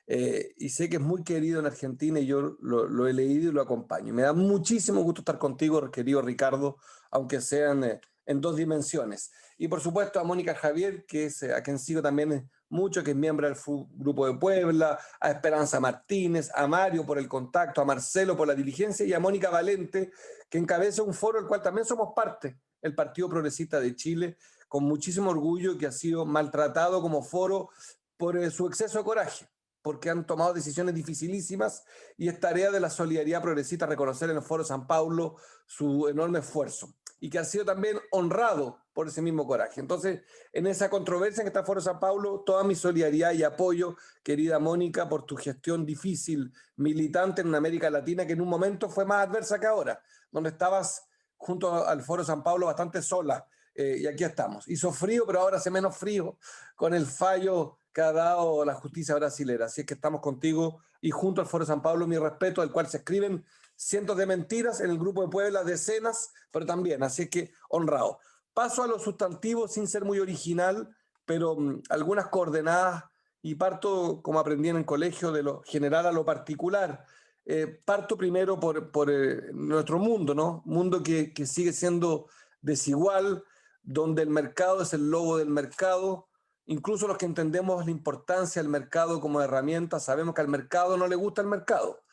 y sé que es muy querido en Argentina y yo lo he leído y lo acompaño. Me da muchísimo gusto estar contigo, querido Ricardo, aunque sean en dos dimensiones. Y por supuesto a Mónica Javier, que es a quien sigo también mucho, que es miembro del Grupo de Puebla, a Esperanza Martínez, a Mario por el contacto, a Marcelo por la diligencia y a Mónica Valente, que encabeza un foro del cual también somos parte, el Partido Progresista de Chile, con muchísimo orgullo, que ha sido maltratado como foro por su exceso de coraje, porque han tomado decisiones dificilísimas y es tarea de la solidaridad progresista reconocer en el Foro San Paulo su enorme esfuerzo y que ha sido también honrado por ese mismo coraje. Entonces, en esa controversia en que está el Foro San Paulo, toda mi solidaridad y apoyo, querida Mónica, por tu gestión difícil, militante en una América Latina que en un momento fue más adversa que ahora, donde estabas junto al Foro San Paulo bastante sola, y aquí estamos. Hizo frío, pero ahora hace menos frío con el fallo que ha dado la justicia brasilera. Así es que estamos contigo y junto al Foro San Paulo, mi respeto, del cual se escriben cientos de mentiras, en el Grupo de Puebla decenas, pero también, así es que honrado. Paso a los sustantivos sin ser muy original, pero algunas coordenadas y parto, como aprendí en el colegio, de lo general a lo particular. Parto primero por nuestro mundo, ¿no? Mundo que sigue siendo desigual, donde el mercado es el lobo del mercado. Incluso los que entendemos la importancia del mercado como herramienta, sabemos que al mercado no le gusta el mercado.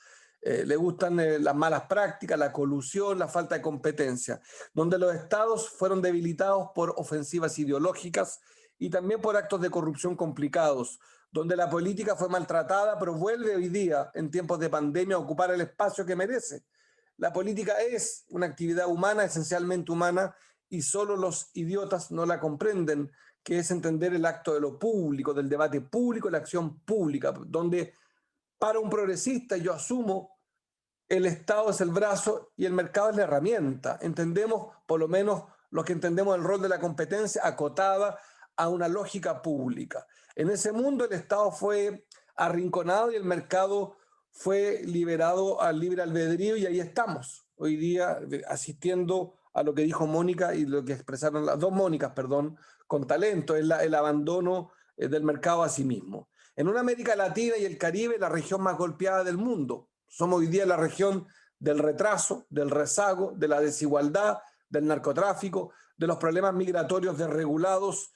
Le gustan las malas prácticas, la colusión, la falta de competencia, donde los estados fueron debilitados por ofensivas ideológicas y también por actos de corrupción complicados, donde la política fue maltratada, pero vuelve hoy día, en tiempos de pandemia, a ocupar el espacio que merece. La política es una actividad humana, esencialmente humana, y solo los idiotas no la comprenden, que es entender el acto de lo público, del debate público, la acción pública, donde para un progresista, yo asumo, el Estado es el brazo y el mercado es la herramienta. Entendemos, por lo menos los que entendemos el rol de la competencia, acotada a una lógica pública. En ese mundo el Estado fue arrinconado y el mercado fue liberado al libre albedrío y ahí estamos, hoy día asistiendo a lo que dijo Mónica y lo que expresaron las dos Mónicas, perdón, con talento, es el abandono del mercado a sí mismo. En una América Latina y el Caribe, la región más golpeada del mundo. Somos hoy día la región del retraso, del rezago, de la desigualdad, del narcotráfico, de los problemas migratorios desregulados,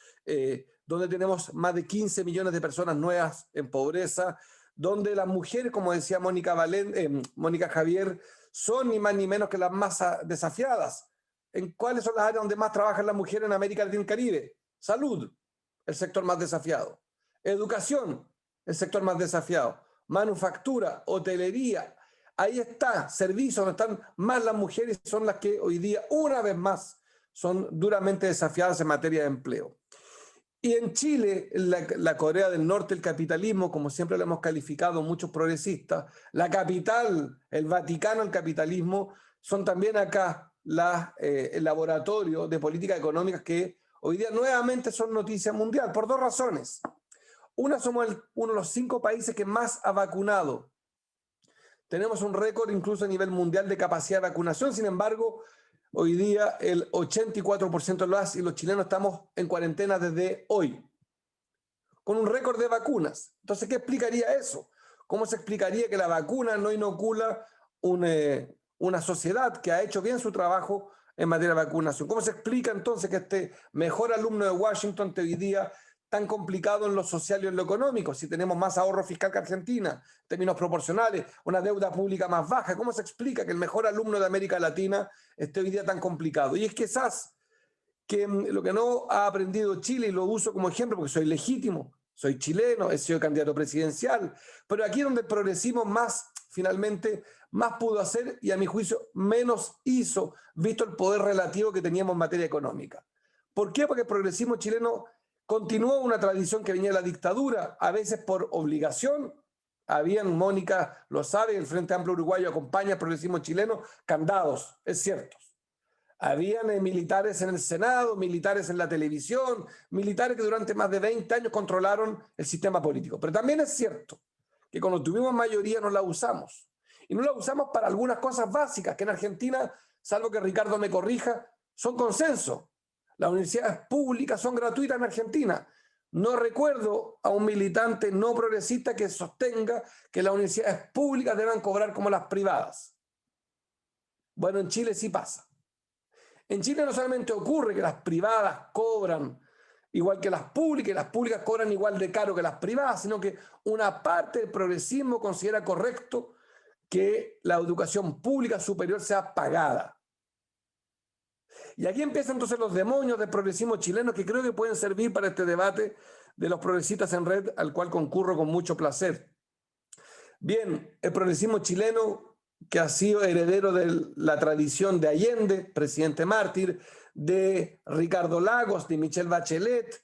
donde tenemos más de 15 millones de personas nuevas en pobreza, donde las mujeres, como decía Mónica Javier, son ni más ni menos que las más desafiadas. ¿En cuáles son las áreas donde más trabajan las mujeres en América Latina y el Caribe? Salud, el sector más desafiado. Educación, el sector más desafiado. Manufactura, hotelería, ahí está, servicios donde están más las mujeres, son las que hoy día, una vez más, son duramente desafiadas en materia de empleo. Y en Chile, la Corea del Norte, el capitalismo, como siempre lo hemos calificado muchos progresistas, la capital, el Vaticano, el capitalismo, son también acá el laboratorio de políticas económicas que hoy día nuevamente son noticia mundial, por dos razones. Una, somos uno de los 5 países que más ha vacunado. Tenemos un récord incluso a nivel mundial de capacidad de vacunación, sin embargo, hoy día el 84% de las y los chilenos estamos en cuarentena desde hoy, con un récord de vacunas. Entonces, ¿qué explicaría eso? ¿Cómo se explicaría que la vacuna no inocula una sociedad que ha hecho bien su trabajo en materia de vacunación? ¿Cómo se explica entonces que este mejor alumno de Washington esté hoy día tan complicado en lo social y en lo económico, si tenemos más ahorro fiscal que Argentina, en términos proporcionales, una deuda pública más baja? ¿Cómo se explica que el mejor alumno de América Latina esté hoy día tan complicado? Y es quizás que lo que no ha aprendido Chile, y lo uso como ejemplo porque soy legítimo, soy chileno, he sido candidato presidencial, pero aquí es donde el progresismo finalmente más pudo hacer y a mi juicio menos hizo, visto el poder relativo que teníamos en materia económica. ¿Por qué? Porque el progresismo chileno continuó una tradición que venía de la dictadura, a veces por obligación. Habían, Mónica lo sabe, el Frente Amplio Uruguayo acompaña al progresismo chileno, candados, es cierto. Habían militares en el Senado, militares en la televisión, militares que durante más de 20 años controlaron el sistema político. Pero también es cierto que cuando tuvimos mayoría no la usamos. Y no la usamos para algunas cosas básicas, que en Argentina, salvo que Ricardo me corrija, son consenso. Las universidades públicas son gratuitas en Argentina. No recuerdo a un militante no progresista que sostenga que las universidades públicas deban cobrar como las privadas. Bueno, en Chile sí pasa. En Chile no solamente ocurre que las privadas cobran igual que las públicas, y las públicas cobran igual de caro que las privadas, sino que una parte del progresismo considera correcto que la educación pública superior sea pagada. Y aquí empiezan entonces los demonios del progresismo chileno que creo que pueden servir para este debate de los progresistas en red, al cual concurro con mucho placer. Bien, el progresismo chileno, que ha sido heredero de la tradición de Allende, presidente mártir, de Ricardo Lagos, de Michelle Bachelet,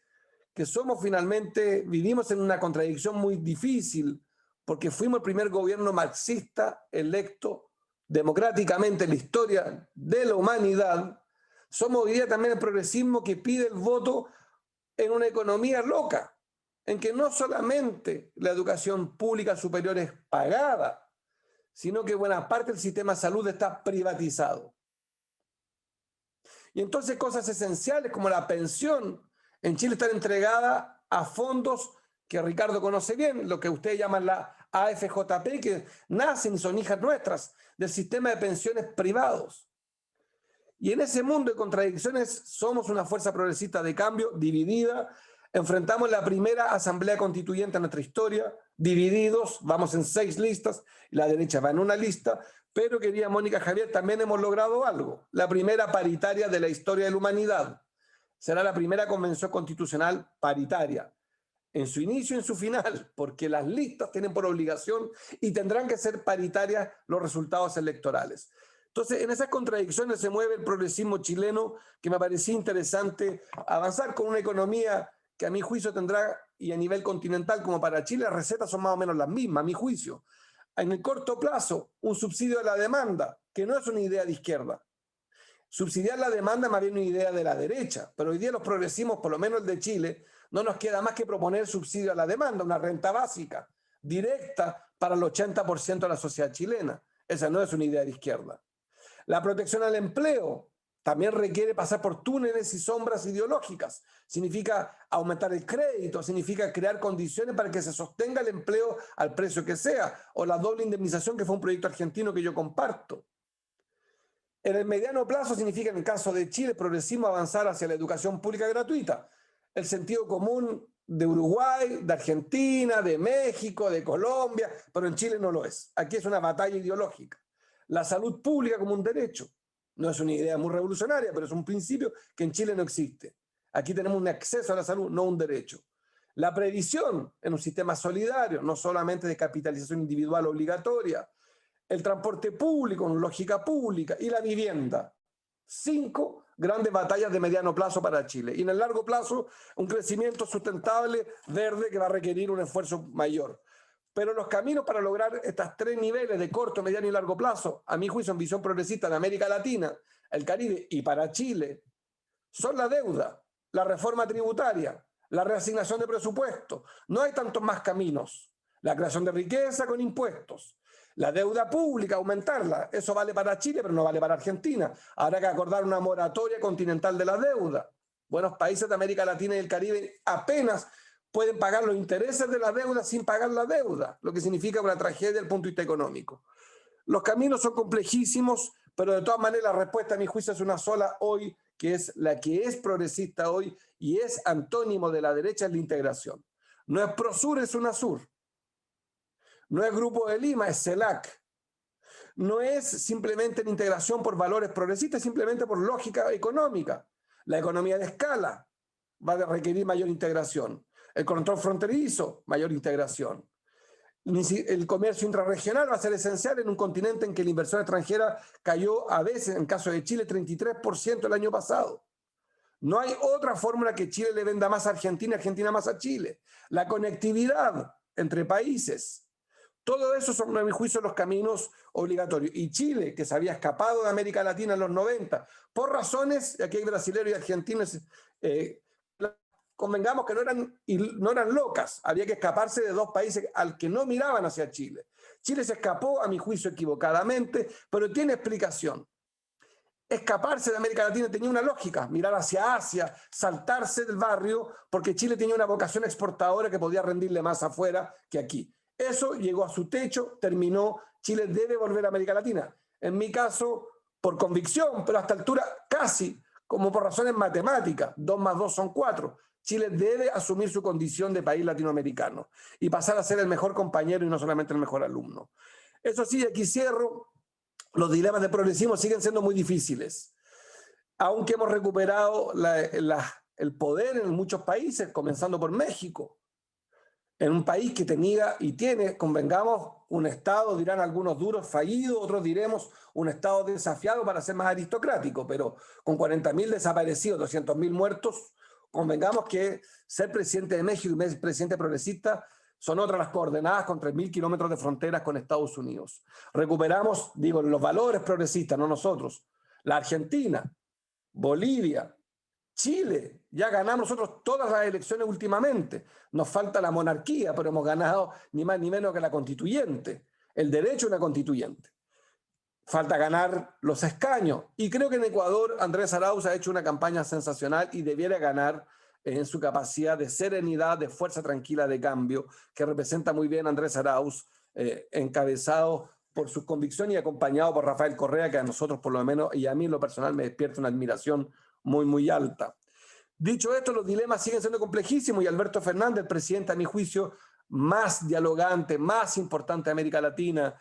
que vivimos en una contradicción muy difícil, porque fuimos el primer gobierno marxista electo democráticamente en la historia de la humanidad. Somos hoy día también el progresismo que pide el voto en una economía loca, en que no solamente la educación pública superior es pagada, sino que buena parte del sistema de salud está privatizado. Y entonces cosas esenciales como la pensión en Chile están entregadas a fondos que Ricardo conoce bien, lo que ustedes llaman la AFJP, que nacen y son hijas nuestras del sistema de pensiones privados. Y en ese mundo de contradicciones somos una fuerza progresista de cambio dividida. Enfrentamos la primera asamblea constituyente en nuestra historia, divididos, vamos en 6 listas, la derecha va en una lista, pero querida Mónica Javier, también hemos logrado algo, la primera paritaria de la historia de la humanidad. Será la primera convención constitucional paritaria, en su inicio y en su final, porque las listas tienen por obligación y tendrán que ser paritarias los resultados electorales. Entonces, en esas contradicciones se mueve el progresismo chileno, que me parecía interesante avanzar con una economía que a mi juicio tendrá, y a nivel continental como para Chile, las recetas son más o menos las mismas, a mi juicio. En el corto plazo, un subsidio a la demanda, que no es una idea de izquierda. Subsidiar la demanda es más bien una idea de la derecha, pero hoy día los progresismos, por lo menos el de Chile, no nos queda más que proponer subsidio a la demanda, una renta básica, directa para el 80% de la sociedad chilena. Esa no es una idea de izquierda. La protección al empleo también requiere pasar por túneles y sombras ideológicas. Significa aumentar el crédito, significa crear condiciones para que se sostenga el empleo al precio que sea, o la doble indemnización, que fue un proyecto argentino que yo comparto. En el mediano plazo significa, en el caso de Chile, progresismo, avanzar hacia la educación pública gratuita. El sentido común de Uruguay, de Argentina, de México, de Colombia, pero en Chile no lo es. Aquí es una batalla ideológica. La salud pública como un derecho. No es una idea muy revolucionaria, pero es un principio que en Chile no existe. Aquí tenemos un acceso a la salud, no un derecho. La previsión en un sistema solidario, no solamente de capitalización individual obligatoria. El transporte público, en lógica pública, y la vivienda. 5 grandes batallas de mediano plazo para Chile. Y en el largo plazo, un crecimiento sustentable, verde, que va a requerir un esfuerzo mayor. Pero los caminos para lograr estos 3 niveles de corto, mediano y largo plazo, a mi juicio en visión progresista de América Latina, el Caribe y para Chile, son la deuda, la reforma tributaria, la reasignación de presupuesto. No hay tantos más caminos. La creación de riqueza con impuestos. La deuda pública, aumentarla. Eso vale para Chile, pero no vale para Argentina. Habrá que acordar una moratoria continental de la deuda. Buenos países de América Latina y el Caribe apenas pueden pagar los intereses de la deuda sin pagar la deuda, lo que significa una tragedia desde el punto de vista económico. Los caminos son complejísimos, pero de todas maneras la respuesta a mi juicio es una sola hoy, que es la que es progresista hoy y es antónimo de la derecha, es la integración. No es Prosur, es UNASUR. No es Grupo de Lima, es CELAC. No es simplemente la integración por valores progresistas, simplemente por lógica económica. La economía de escala va a requerir mayor integración. El control fronterizo, mayor integración. El comercio intrarregional va a ser esencial en un continente en que la inversión extranjera cayó a veces, en caso de Chile, 33% el año pasado. No hay otra fórmula que Chile le venda más a Argentina, Argentina más a Chile. La conectividad entre países. Todo eso son, a mi juicio, los caminos obligatorios. Y Chile, que se había escapado de América Latina en los 90, por razones, aquí hay brasileños y argentinos, convengamos que no eran locas, había que escaparse de 2 países al que no miraban hacia Chile. Chile se escapó, a mi juicio equivocadamente, pero tiene explicación. Escaparse de América Latina tenía una lógica, mirar hacia Asia, saltarse del barrio, porque Chile tenía una vocación exportadora que podía rendirle más afuera que aquí. Eso llegó a su techo, terminó, Chile debe volver a América Latina. En mi caso, por convicción, pero a esta altura casi, como por razones matemáticas, 2 más 2 son 4. Chile debe asumir su condición de país latinoamericano y pasar a ser el mejor compañero y no solamente el mejor alumno. Eso sí, aquí cierro, los dilemas de progresismo siguen siendo muy difíciles. Aunque hemos recuperado el poder en muchos países, comenzando por México, en un país que tenía y tiene, convengamos, un Estado, dirán algunos duros, fallido, otros diremos un Estado desafiado para ser más aristocrático, pero con 40.000 desaparecidos, 200.000 muertos, convengamos que ser presidente de México y presidente progresista son otras las coordenadas con 3.000 kilómetros de fronteras con Estados Unidos. Recuperamos, digo, los valores progresistas, no nosotros. La Argentina, Bolivia, Chile, ya ganamos nosotros todas las elecciones últimamente. Nos falta la monarquía, pero hemos ganado ni más ni menos que la constituyente, el derecho a una constituyente. Falta ganar los escaños. Y creo que en Ecuador Andrés Arauz ha hecho una campaña sensacional y debiera ganar en su capacidad de serenidad, de fuerza tranquila de cambio, que representa muy bien Andrés Arauz, encabezado por sus convicciones y acompañado por Rafael Correa, que a nosotros por lo menos, y a mí en lo personal, me despierta una admiración muy, muy alta. Dicho esto, los dilemas siguen siendo complejísimos y Alberto Fernández, el presidente, a mi juicio, más dialogante, más importante de América Latina,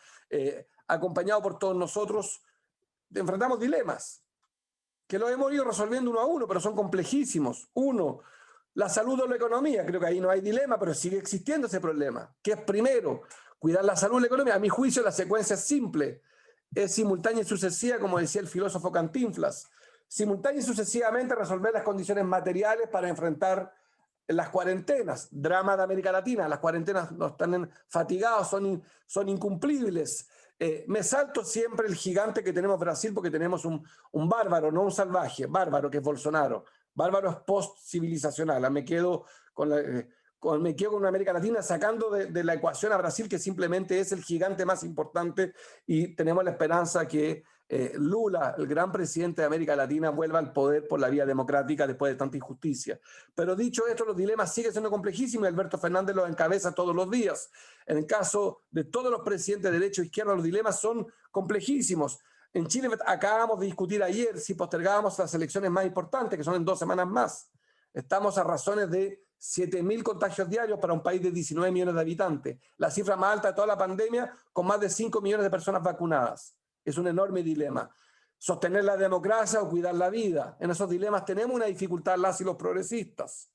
acompañado por todos nosotros, enfrentamos dilemas que los hemos ido resolviendo uno a uno, pero son complejísimos. Uno, la salud o la economía. Creo que ahí no hay dilema, pero sigue existiendo ese problema. ¿Qué es primero? Cuidar la salud o la economía. A mi juicio, la secuencia es simple. Es simultánea y sucesiva, como decía el filósofo Cantinflas. Simultánea y sucesivamente resolver las condiciones materiales para enfrentar las cuarentenas. Drama de América Latina. Las cuarentenas nos están fatigados, son incumplibles. Me salto siempre el gigante que tenemos Brasil porque tenemos un bárbaro, no un salvaje, bárbaro que es Bolsonaro. Bárbaro es post-civilizacional. Me quedo con una América Latina sacando de la ecuación a Brasil, que simplemente es el gigante más importante, y tenemos la esperanza que Lula, el gran presidente de América Latina, vuelva al poder por la vía democrática después de tanta injusticia. Pero dicho esto, los dilemas siguen siendo complejísimos y Alberto Fernández los encabeza todos los días. En el caso de todos los presidentes de derecha e izquierda, los dilemas son complejísimos. En Chile acabamos de discutir ayer si postergábamos las elecciones más importantes, que son en 2 semanas más. Estamos a razones de 7.000 contagios diarios para un país de 19 millones de habitantes. La cifra más alta de toda la pandemia, con más de 5 millones de personas vacunadas. Es un enorme dilema. Sostener la democracia o cuidar la vida. En esos dilemas tenemos una dificultad las y los progresistas.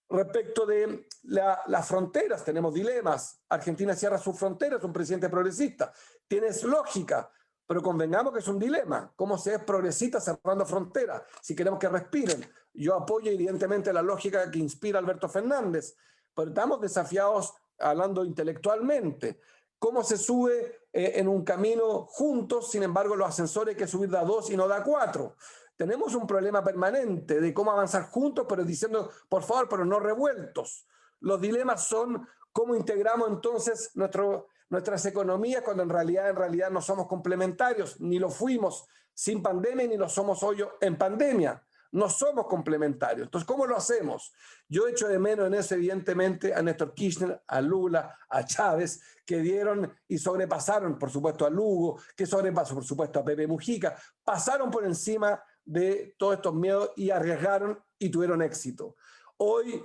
Respecto de las fronteras, tenemos dilemas. Argentina cierra sus fronteras, un presidente progresista. Tienes lógica, pero convengamos que es un dilema. ¿Cómo se es progresista cerrando fronteras? Si queremos que respiren. Yo apoyo evidentemente la lógica que inspira Alberto Fernández, pero estamos desafiados hablando intelectualmente. ¿Cómo se sube en un camino juntos? Sin embargo, los ascensores hay que subir de a 2 y no de a 4. Tenemos un problema permanente de cómo avanzar juntos, pero diciendo, por favor, pero no revueltos. Los dilemas son cómo integramos entonces nuestras economías cuando en realidad no somos complementarios, ni lo fuimos sin pandemia, ni lo somos hoy en pandemia. No somos complementarios. Entonces, ¿cómo lo hacemos? Yo echo de menos en eso, evidentemente, a Néstor Kirchner, a Lula, a Chávez, que dieron y sobrepasaron, por supuesto, a Lugo, que sobrepasó, por supuesto, a Pepe Mujica, pasaron por encima de todos estos miedos y arriesgaron y tuvieron éxito. Hoy,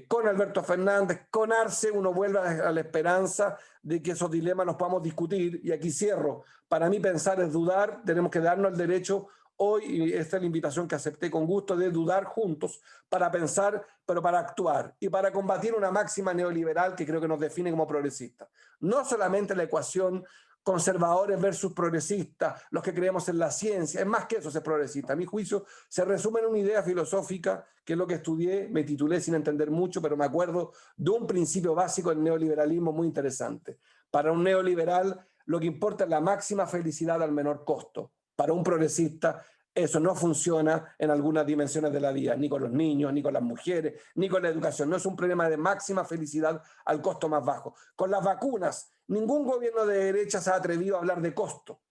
con Alberto Fernández, con Arce, uno vuelve a la esperanza de que esos dilemas los podamos discutir. Y aquí cierro. Para mí pensar es dudar, tenemos que darnos el derecho hoy, y esta es la invitación que acepté con gusto, de dudar juntos para pensar, pero para actuar y para combatir una máxima neoliberal que creo que nos define como progresistas. No solamente la ecuación conservadores versus progresistas, los que creemos en la ciencia, es más que eso ser progresista. A mi juicio se resume en una idea filosófica, que es lo que estudié, me titulé sin entender mucho, pero me acuerdo de un principio básico del neoliberalismo muy interesante. Para un neoliberal lo que importa es la máxima felicidad al menor costo. Para un progresista Eso no funciona en algunas dimensiones de la vida, ni con los niños, ni con las mujeres, ni con la educación. No es un problema de máxima felicidad al costo más bajo. Con las vacunas, ningún gobierno de derecha se ha atrevido a hablar de costo.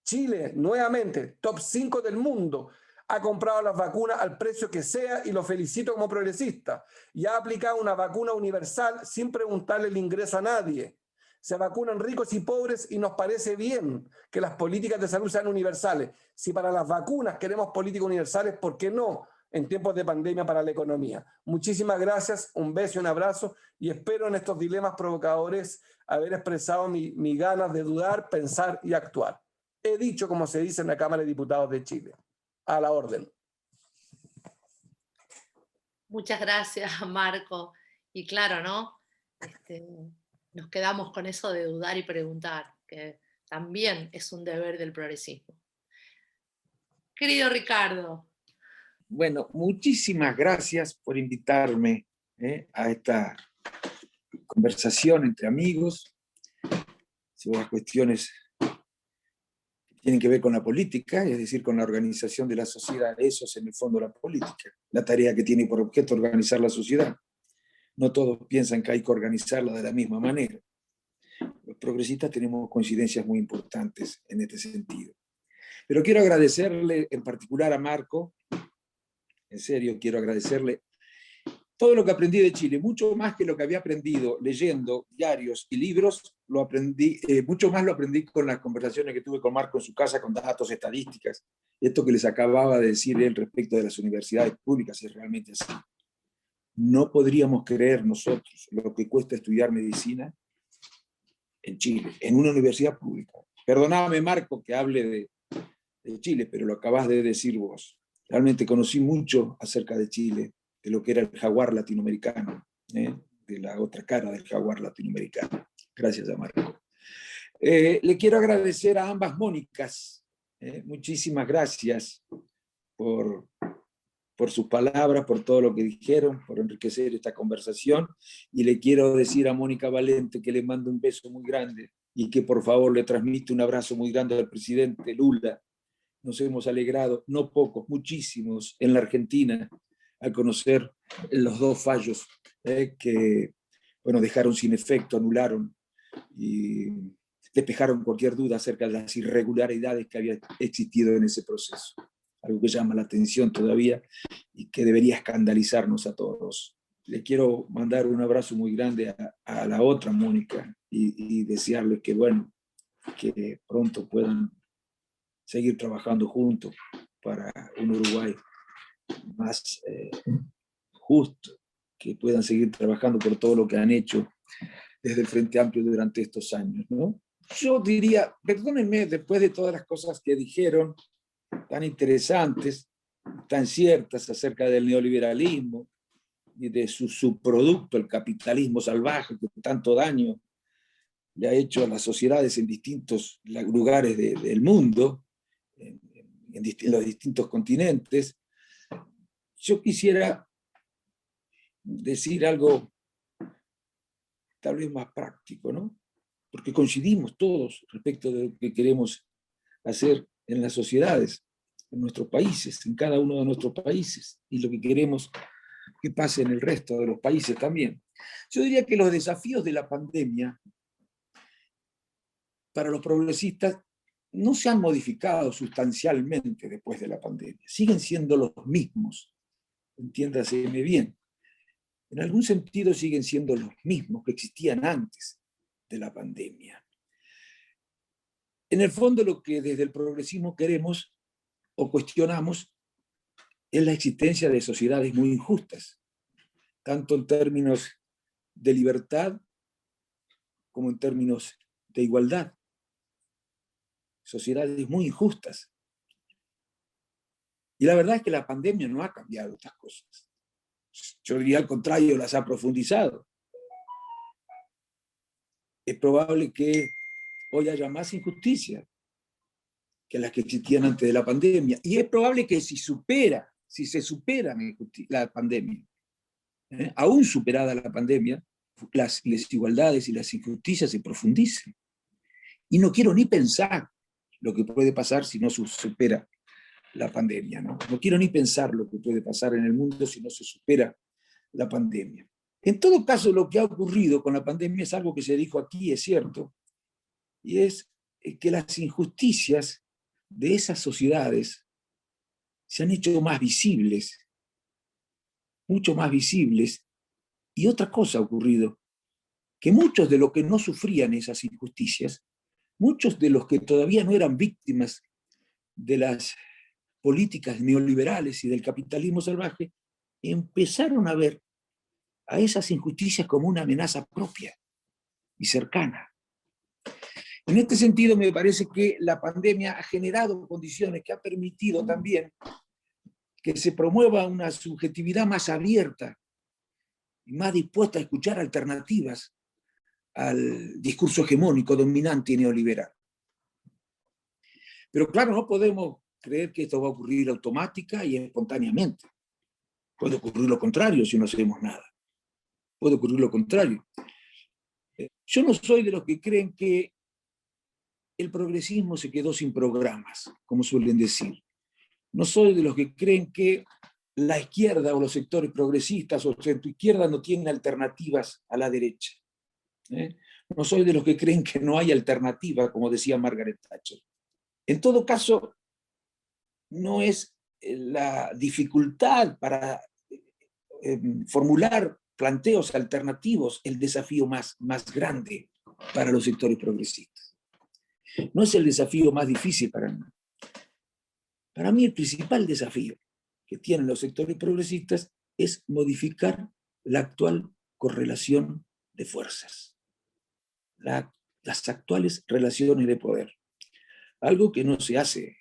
Chile, nuevamente, top 5 del mundo, ha comprado las vacunas al precio que sea y lo felicito como progresista. Y ha aplicado una vacuna universal sin preguntarle el ingreso a nadie. Se vacunan ricos y pobres y nos parece bien que las políticas de salud sean universales. Si para las vacunas queremos políticas universales, ¿por qué no en tiempos de pandemia para la economía? Muchísimas gracias, un beso y un abrazo, y espero en estos dilemas provocadores haber expresado mi ganas de dudar, pensar y actuar. He dicho como se dice en la Cámara de Diputados de Chile. A la orden. Muchas gracias, Marco. Y claro, ¿no? Nos quedamos con eso de dudar y preguntar, que también es un deber del progresismo. Querido Ricardo. Bueno, muchísimas gracias por invitarme a esta conversación entre amigos sobre las cuestiones que tienen que ver con la política, es decir, con la organización de la sociedad. Eso es en el fondo la política, la tarea que tiene por objeto organizar la sociedad. No todos piensan que hay que organizarla de la misma manera. Los progresistas tenemos coincidencias muy importantes en este sentido. Pero quiero agradecerle en particular a Marco, en serio quiero agradecerle todo lo que aprendí de Chile, mucho más que lo que había aprendido leyendo diarios y libros, lo aprendí, mucho más lo aprendí con las conversaciones que tuve con Marco en su casa, con datos, estadísticas, esto que les acababa de decir él respecto de las universidades públicas, es realmente así. No podríamos creer nosotros lo que cuesta estudiar medicina en Chile, en una universidad pública. Perdóname, Marco, que hable de Chile, pero lo acabas de decir vos. Realmente conocí mucho acerca de Chile, de lo que era el jaguar latinoamericano, de la otra cara del jaguar latinoamericano. Gracias a Marco. Le quiero agradecer a ambas Mónicas. Muchísimas gracias por sus palabras, por todo lo que dijeron, por enriquecer esta conversación. Y le quiero decir a Mónica Valente que le mando un beso muy grande y que por favor le transmite un abrazo muy grande al presidente Lula. Nos hemos alegrado, no pocos, muchísimos, en la Argentina, al conocer los dos fallos que bueno, dejaron sin efecto, anularon y despejaron cualquier duda acerca de las irregularidades que había existido en ese proceso. Algo que llama la atención todavía y que debería escandalizarnos a todos. Le quiero mandar un abrazo muy grande a la otra Mónica y desearles que, bueno, que pronto puedan seguir trabajando juntos para un Uruguay más justo, que puedan seguir trabajando por todo lo que han hecho desde el Frente Amplio durante estos años, ¿no? Yo diría, perdónenme, después de todas las cosas que dijeron, tan interesantes, tan ciertas acerca del neoliberalismo y de su subproducto, el capitalismo salvaje, que tanto daño le ha hecho a las sociedades en distintos lugares del mundo, en los distintos continentes. Yo quisiera decir algo tal vez más práctico, ¿no? Porque coincidimos todos respecto de lo que queremos hacer en las sociedades, en nuestros países, en cada uno de nuestros países, y lo que queremos que pase en el resto de los países también. Yo diría que los desafíos de la pandemia para los progresistas no se han modificado sustancialmente después de la pandemia, siguen siendo los mismos, entiéndaseme bien. En algún sentido siguen siendo los mismos que existían antes de la pandemia. En el fondo, lo que desde el progresismo queremos o cuestionamos es la existencia de sociedades muy injustas, tanto en términos de libertad como en términos de igualdad. Sociedades muy injustas. Y la verdad es que la pandemia no ha cambiado estas cosas. Yo diría al contrario, las ha profundizado. Es probable que hoy haya más injusticia que las que existían antes de la pandemia. Y es probable que si se supera la pandemia, aún superada la pandemia, las desigualdades y las injusticias se profundicen. Y no quiero ni pensar lo que puede pasar si no se supera la pandemia, ¿no? No quiero ni pensar lo que puede pasar en el mundo si no se supera la pandemia. En todo caso, lo que ha ocurrido con la pandemia es algo que se dijo aquí, es cierto, y es que las injusticias de esas sociedades se han hecho más visibles, mucho más visibles, y otra cosa ha ocurrido, que muchos de los que no sufrían esas injusticias, muchos de los que todavía no eran víctimas de las políticas neoliberales y del capitalismo salvaje, empezaron a ver a esas injusticias como una amenaza propia y cercana. En este sentido, me parece que la pandemia ha generado condiciones que ha permitido también que se promueva una subjetividad más abierta y más dispuesta a escuchar alternativas al discurso hegemónico, dominante y neoliberal. Pero claro, no podemos creer que esto va a ocurrir automática y espontáneamente. Puede ocurrir lo contrario si no hacemos nada. Puede ocurrir lo contrario. Yo no soy de los que creen que el progresismo se quedó sin programas, como suelen decir. No soy de los que creen que la izquierda o los sectores progresistas o centroizquierda no tienen alternativas a la derecha. No soy de los que creen que no hay alternativa, como decía Margaret Thatcher. En todo caso, no es la dificultad para formular planteos alternativos el desafío más grande para los sectores progresistas. No es el desafío más difícil para mí. Para mí el principal desafío que tienen los sectores progresistas es modificar la actual correlación de fuerzas, las actuales relaciones de poder. Algo que no se hace,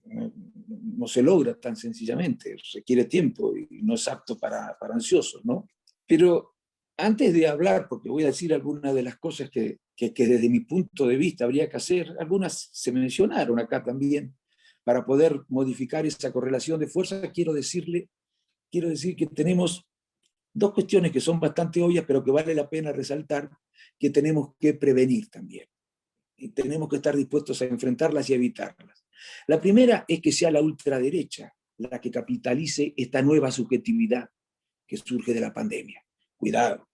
no se logra tan sencillamente, requiere tiempo y no es apto para ansiosos, ¿no? Pero antes de hablar, porque voy a decir algunas de las cosas que desde mi punto de vista habría que hacer, algunas se mencionaron acá también, para poder modificar esa correlación de fuerzas, quiero decir que tenemos dos cuestiones que son bastante obvias, pero que vale la pena resaltar, que tenemos que prevenir también. Y tenemos que estar dispuestos a enfrentarlas y evitarlas. La primera es que sea la ultraderecha la que capitalice esta nueva subjetividad que surge de la pandemia. Cuidado,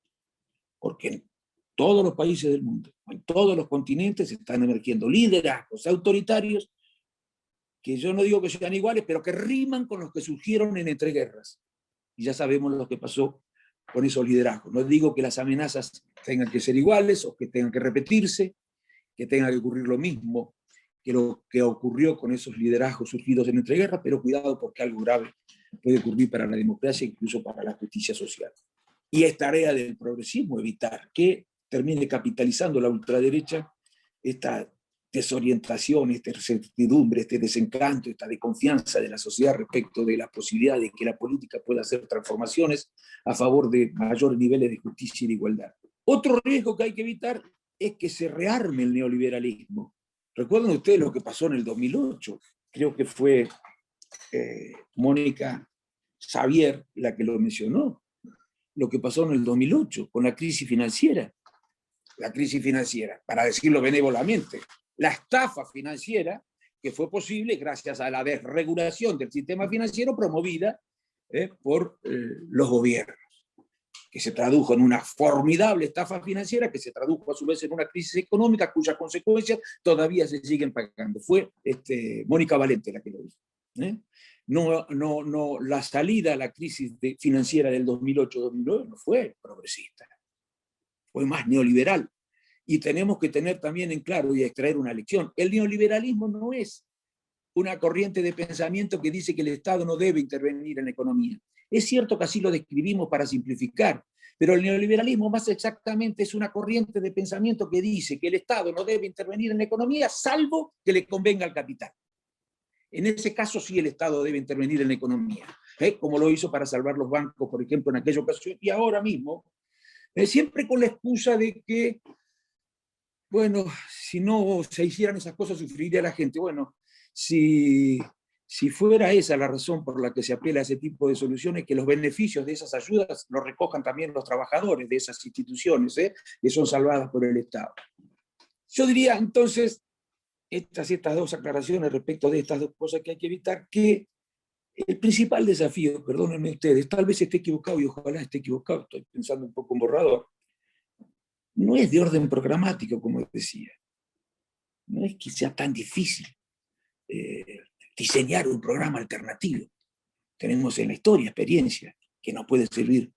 porque en todos los países del mundo, en todos los continentes, están emergiendo liderazgos autoritarios que yo no digo que sean iguales, pero que riman con los que surgieron en entreguerras. Y ya sabemos lo que pasó con esos liderazgos. No digo que las amenazas tengan que ser iguales o que tengan que repetirse, que tenga que ocurrir lo mismo que lo que ocurrió con esos liderazgos surgidos en entreguerras, pero cuidado porque algo grave puede ocurrir para la democracia, incluso para la justicia social. Y es tarea del progresismo evitar que termine capitalizando la ultraderecha esta desorientación, esta incertidumbre, este desencanto, esta desconfianza de la sociedad respecto de la posibilidad de que la política pueda hacer transformaciones a favor de mayores niveles de justicia y de igualdad. Otro riesgo que hay que evitar es que se rearme el neoliberalismo. ¿Recuerdan ustedes lo que pasó en el 2008? Creo que fue Mónica Xavier la que lo mencionó. Lo que pasó en el 2008 con la crisis financiera. La crisis financiera, para decirlo benévolamente. La estafa financiera que fue posible gracias a la desregulación del sistema financiero promovida por los gobiernos, que se tradujo en una formidable estafa financiera, que se tradujo a su vez en una crisis económica cuyas consecuencias todavía se siguen pagando. Fue Mónica Valente la que lo dijo. No, la salida a la crisis financiera del 2008-2009 no fue progresista, fue más neoliberal. Y tenemos que tener también en claro y extraer una lección. El neoliberalismo no es una corriente de pensamiento que dice que el Estado no debe intervenir en la economía. Es cierto que así lo describimos para simplificar, pero el neoliberalismo más exactamente es una corriente de pensamiento que dice que el Estado no debe intervenir en la economía salvo que le convenga al capital. En ese caso sí el Estado debe intervenir en la economía, como lo hizo para salvar los bancos, por ejemplo, en aquella ocasión, y ahora mismo, siempre con la excusa de que, bueno, si no se hicieran esas cosas sufriría la gente. Bueno, si fuera esa la razón por la que se apela a ese tipo de soluciones, que los beneficios de esas ayudas los recojan también los trabajadores de esas instituciones, que son salvadas por el Estado. Yo diría entonces estas dos aclaraciones respecto de estas dos cosas que hay que evitar, que el principal desafío, perdónenme ustedes, tal vez esté equivocado y ojalá esté equivocado, estoy pensando un poco en borrador, no es de orden programático, como decía. No es que sea tan difícil diseñar un programa alternativo. Tenemos en la historia experiencia que nos puede servir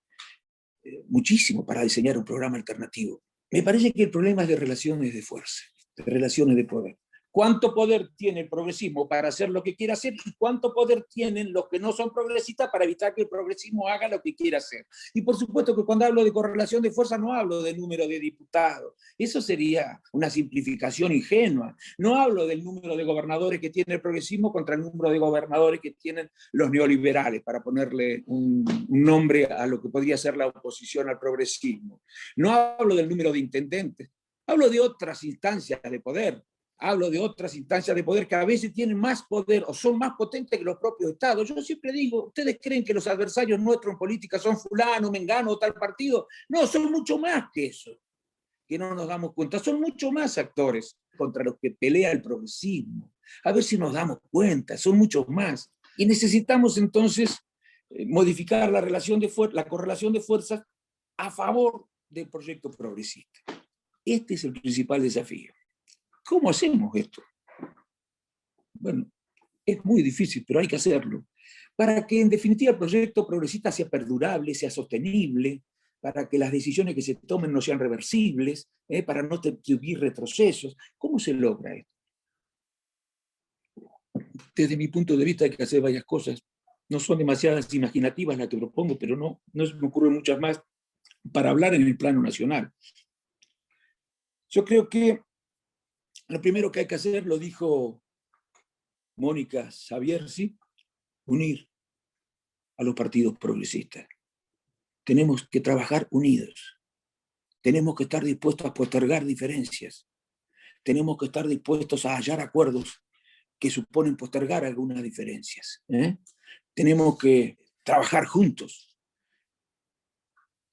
muchísimo para diseñar un programa alternativo. Me parece que el problema es de relaciones de fuerza, de relaciones de poder. ¿Cuánto poder tiene el progresismo para hacer lo que quiere hacer y cuánto poder tienen los que no son progresistas para evitar que el progresismo haga lo que quiere hacer? Y por supuesto que cuando hablo de correlación de fuerza no hablo del número de diputados. Eso sería una simplificación ingenua. No hablo del número de gobernadores que tiene el progresismo contra el número de gobernadores que tienen los neoliberales, para ponerle un nombre a lo que podría ser la oposición al progresismo. No hablo del número de intendentes. Hablo de otras instancias de poder. Hablo de otras instancias de poder que a veces tienen más poder o son más potentes que los propios estados. Yo siempre digo, ¿ustedes creen que los adversarios nuestros en política son fulano, mengano o tal partido? No, son mucho más que eso, que no nos damos cuenta. Son mucho más actores contra los que pelea el progresismo. A ver si nos damos cuenta, son muchos más. Y necesitamos entonces modificar la correlación de fuerzas a favor del proyecto progresista. Este es el principal desafío. ¿Cómo hacemos esto? Bueno, es muy difícil, pero hay que hacerlo. Para que en definitiva el proyecto progresista sea perdurable, sea sostenible, para que las decisiones que se tomen no sean reversibles, para no tener retrocesos. ¿Cómo se logra esto? Desde mi punto de vista hay que hacer varias cosas. No son demasiadas imaginativas las que propongo, pero no se me ocurren muchas más para hablar en el plano nacional. Yo creo que lo primero que hay que hacer, lo dijo Mónica Saviersi, unir a los partidos progresistas. Tenemos que trabajar unidos. Tenemos que estar dispuestos a postergar diferencias. Tenemos que estar dispuestos a hallar acuerdos que suponen postergar algunas diferencias. Tenemos que trabajar juntos.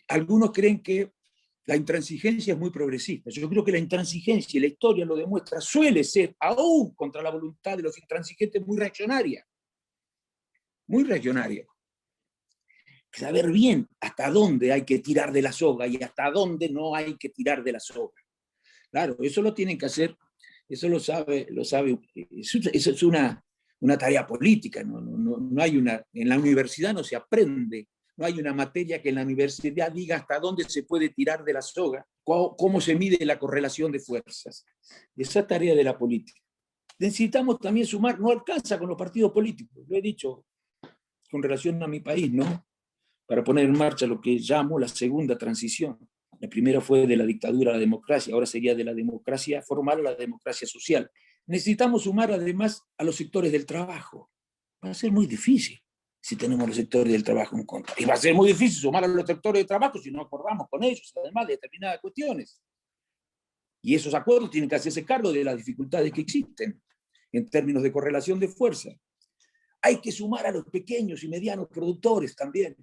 Algunos creen que la intransigencia es muy progresista. Yo creo que la intransigencia, y la historia lo demuestra, suele ser, aún contra la voluntad de los intransigentes, muy reaccionaria. Muy reaccionaria. Saber bien hasta dónde hay que tirar de la soga y hasta dónde no hay que tirar de la soga. Claro, eso lo tienen que hacer, eso lo sabe, eso es una tarea política. En la universidad no se aprende. No hay una materia que en la universidad diga hasta dónde se puede tirar de la soga, cómo se mide la correlación de fuerzas. Esa tarea de la política. Necesitamos también sumar, no alcanza con los partidos políticos, lo he dicho con relación a mi país, ¿no? Para poner en marcha lo que llamo la segunda transición. La primera fue de la dictadura a la democracia, ahora sería de la democracia formal a la democracia social. Necesitamos sumar además a los sectores del trabajo. Va a ser muy difícil si tenemos los sectores del trabajo en contra. Y va a ser muy difícil sumar a los sectores de trabajo si no acordamos con ellos, además de determinadas cuestiones. Y esos acuerdos tienen que hacerse cargo de las dificultades que existen en términos de correlación de fuerza. Hay que sumar a los pequeños y medianos productores también,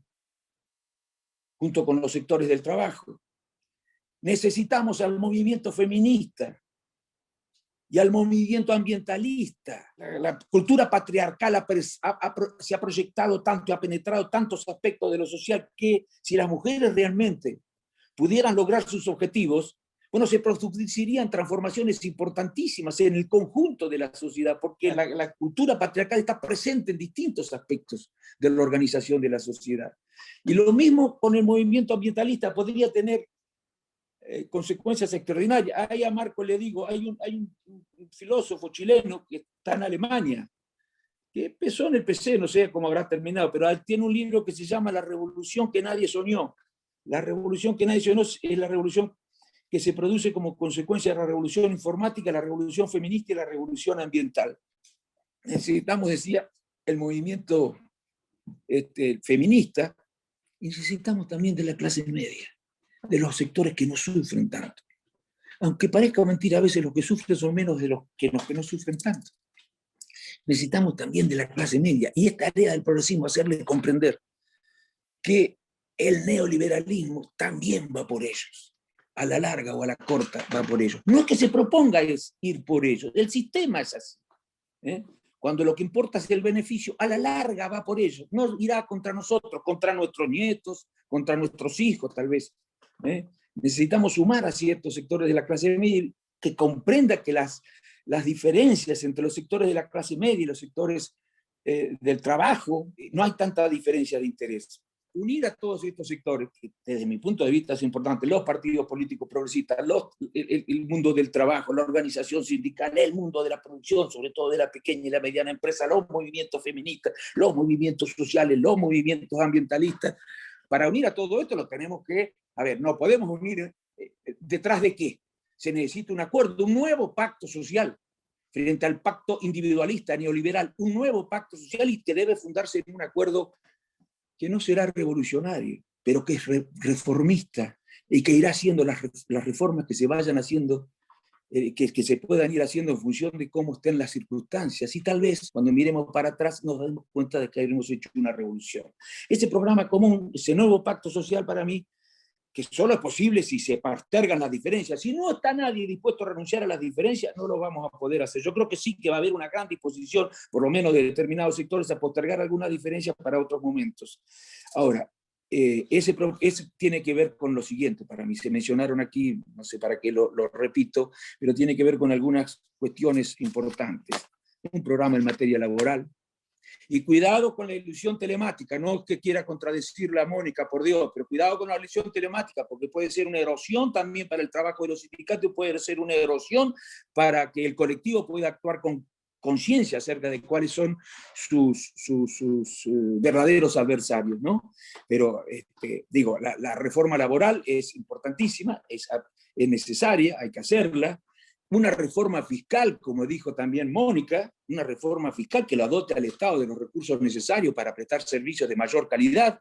junto con los sectores del trabajo. Necesitamos al movimiento feminista y al movimiento ambientalista. La cultura patriarcal se ha proyectado tanto, ha penetrado tantos aspectos de lo social que si las mujeres realmente pudieran lograr sus objetivos, bueno, se producirían transformaciones importantísimas en el conjunto de la sociedad, porque la cultura patriarcal está presente en distintos aspectos de la organización de la sociedad. Y lo mismo con el movimiento ambientalista, podría tener consecuencias extraordinarias. Ahí a Marco le digo, hay un filósofo chileno que está en Alemania, que empezó en el PC, no sé cómo habrá terminado, pero tiene un libro que se llama La revolución que nadie soñó. La revolución que nadie soñó es la revolución que se produce como consecuencia de la revolución informática, la revolución feminista y la revolución ambiental. Necesitamos, decía, el movimiento feminista, y necesitamos también de la clase media, de los sectores que no sufren tanto. Aunque parezca mentira, a veces los que sufren son menos de los que no sufren tanto. Necesitamos también de la clase media, y es tarea del progresismo hacerles comprender que el neoliberalismo también va por ellos. a la larga o a la corta va por ello. No es que se proponga es ir por ello, el sistema es así. Cuando lo que importa es el beneficio, a la larga va por ello. No irá contra nosotros, contra nuestros nietos, contra nuestros hijos tal vez. Necesitamos sumar a ciertos sectores de la clase media que comprenda que las diferencias entre los sectores de la clase media y los sectores del trabajo, no hay tanta diferencia de interés. Unir a todos estos sectores, que desde mi punto de vista es importante, los partidos políticos progresistas, el mundo del trabajo, la organización sindical, el mundo de la producción, sobre todo de la pequeña y la mediana empresa, los movimientos feministas, los movimientos sociales, los movimientos ambientalistas. Para unir a todo esto lo tenemos que, no podemos unir detrás de qué. Se necesita un acuerdo, un nuevo pacto social, frente al pacto individualista neoliberal, un nuevo pacto social y que debe fundarse en un acuerdo que no será revolucionario, pero que es reformista y que irá haciendo las reformas que se vayan haciendo, que se puedan ir haciendo en función de cómo estén las circunstancias. Y tal vez cuando miremos para atrás nos demos cuenta de que habremos hecho una revolución. Ese programa común, ese nuevo pacto social para mí, que solo es posible si se postergan las diferencias. Si no está nadie dispuesto a renunciar a las diferencias, no lo vamos a poder hacer. Yo creo que sí que va a haber una gran disposición, por lo menos de determinados sectores, a postergar algunas diferencias para otros momentos. Ahora, ese tiene que ver con lo siguiente para mí. Se mencionaron aquí, no sé para qué lo repito, pero tiene que ver con algunas cuestiones importantes. Un programa en materia laboral. Y cuidado con la ilusión telemática, no es que quiera contradecirla a Mónica, por Dios, pero cuidado con la ilusión telemática, porque puede ser una erosión también para el trabajo de los sindicatos, puede ser una erosión para que el colectivo pueda actuar con conciencia acerca de cuáles son sus verdaderos adversarios, ¿no? Pero, digo, la reforma laboral es importantísima, es necesaria, hay que hacerla. Una reforma fiscal, como dijo también Mónica, una reforma fiscal que lo dote al Estado de los recursos necesarios para prestar servicios de mayor calidad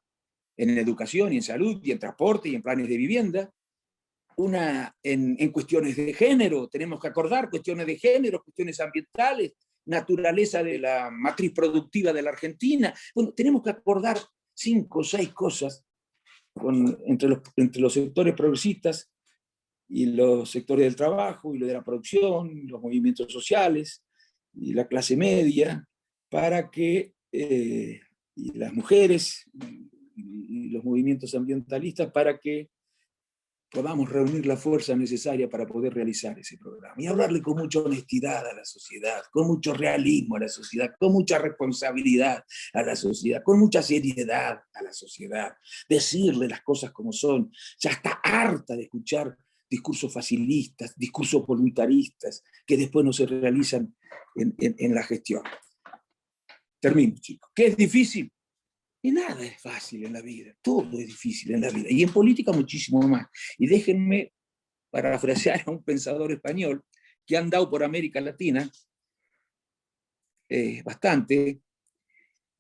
en educación y en salud y en transporte y en planes de vivienda. En cuestiones de género, tenemos que acordar cuestiones de género, cuestiones ambientales, naturaleza de la matriz productiva de la Argentina. Bueno, tenemos que acordar 5 o 6 cosas entre los sectores progresistas y los sectores del trabajo, y lo de la producción, los movimientos sociales, y la clase media, para que y las mujeres, y los movimientos ambientalistas, para que podamos reunir la fuerza necesaria para poder realizar ese programa. Y hablarle con mucha honestidad a la sociedad, con mucho realismo a la sociedad, con mucha responsabilidad a la sociedad, con mucha seriedad a la sociedad. Decirle las cosas como son. Ya está harta de escuchar discursos facilistas, discursos voluntaristas, que después no se realizan en la gestión. Termino, chicos. ¿Qué es difícil? Y nada es fácil en la vida, todo es difícil en la vida, y en política muchísimo más. Y déjenme parafrasear a un pensador español que ha andado por América Latina bastante,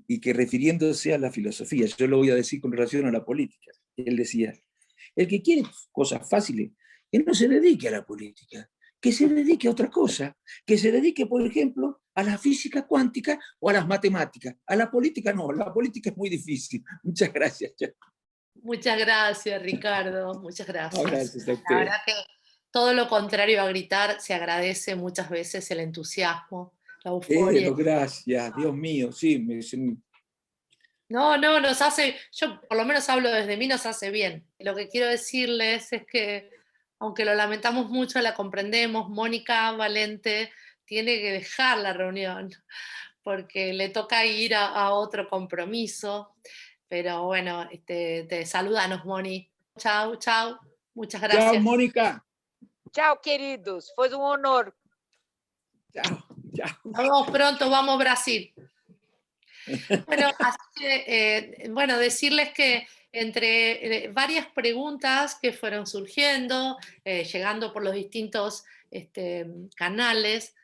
y que refiriéndose a la filosofía, yo lo voy a decir con relación a la política, él decía, el que quiere cosas fáciles, que no se dedique a la política, que se dedique a otra cosa, que se dedique, por ejemplo, a la física cuántica o a las matemáticas. A la política no, la política es muy difícil. Muchas gracias. Muchas gracias, Ricardo. Muchas gracias. No, gracias a usted. La verdad que todo lo contrario a gritar, se agradece muchas veces el entusiasmo, la euforia. Gracias, Dios mío, sí. No, nos hace, yo por lo menos hablo desde mí, nos hace bien. Lo que quiero decirles es que, aunque lo lamentamos mucho, la comprendemos. Mónica Valente tiene que dejar la reunión porque le toca ir a otro compromiso. Pero bueno, te saludanos, Moni. Chao, chao. Muchas gracias. Chao, Mónica. Chao, queridos. Fue un honor. Chao. Nos vemos pronto, vamos Brasil. Bueno, así que, decirles que entre varias preguntas que fueron surgiendo, llegando por los distintos canales,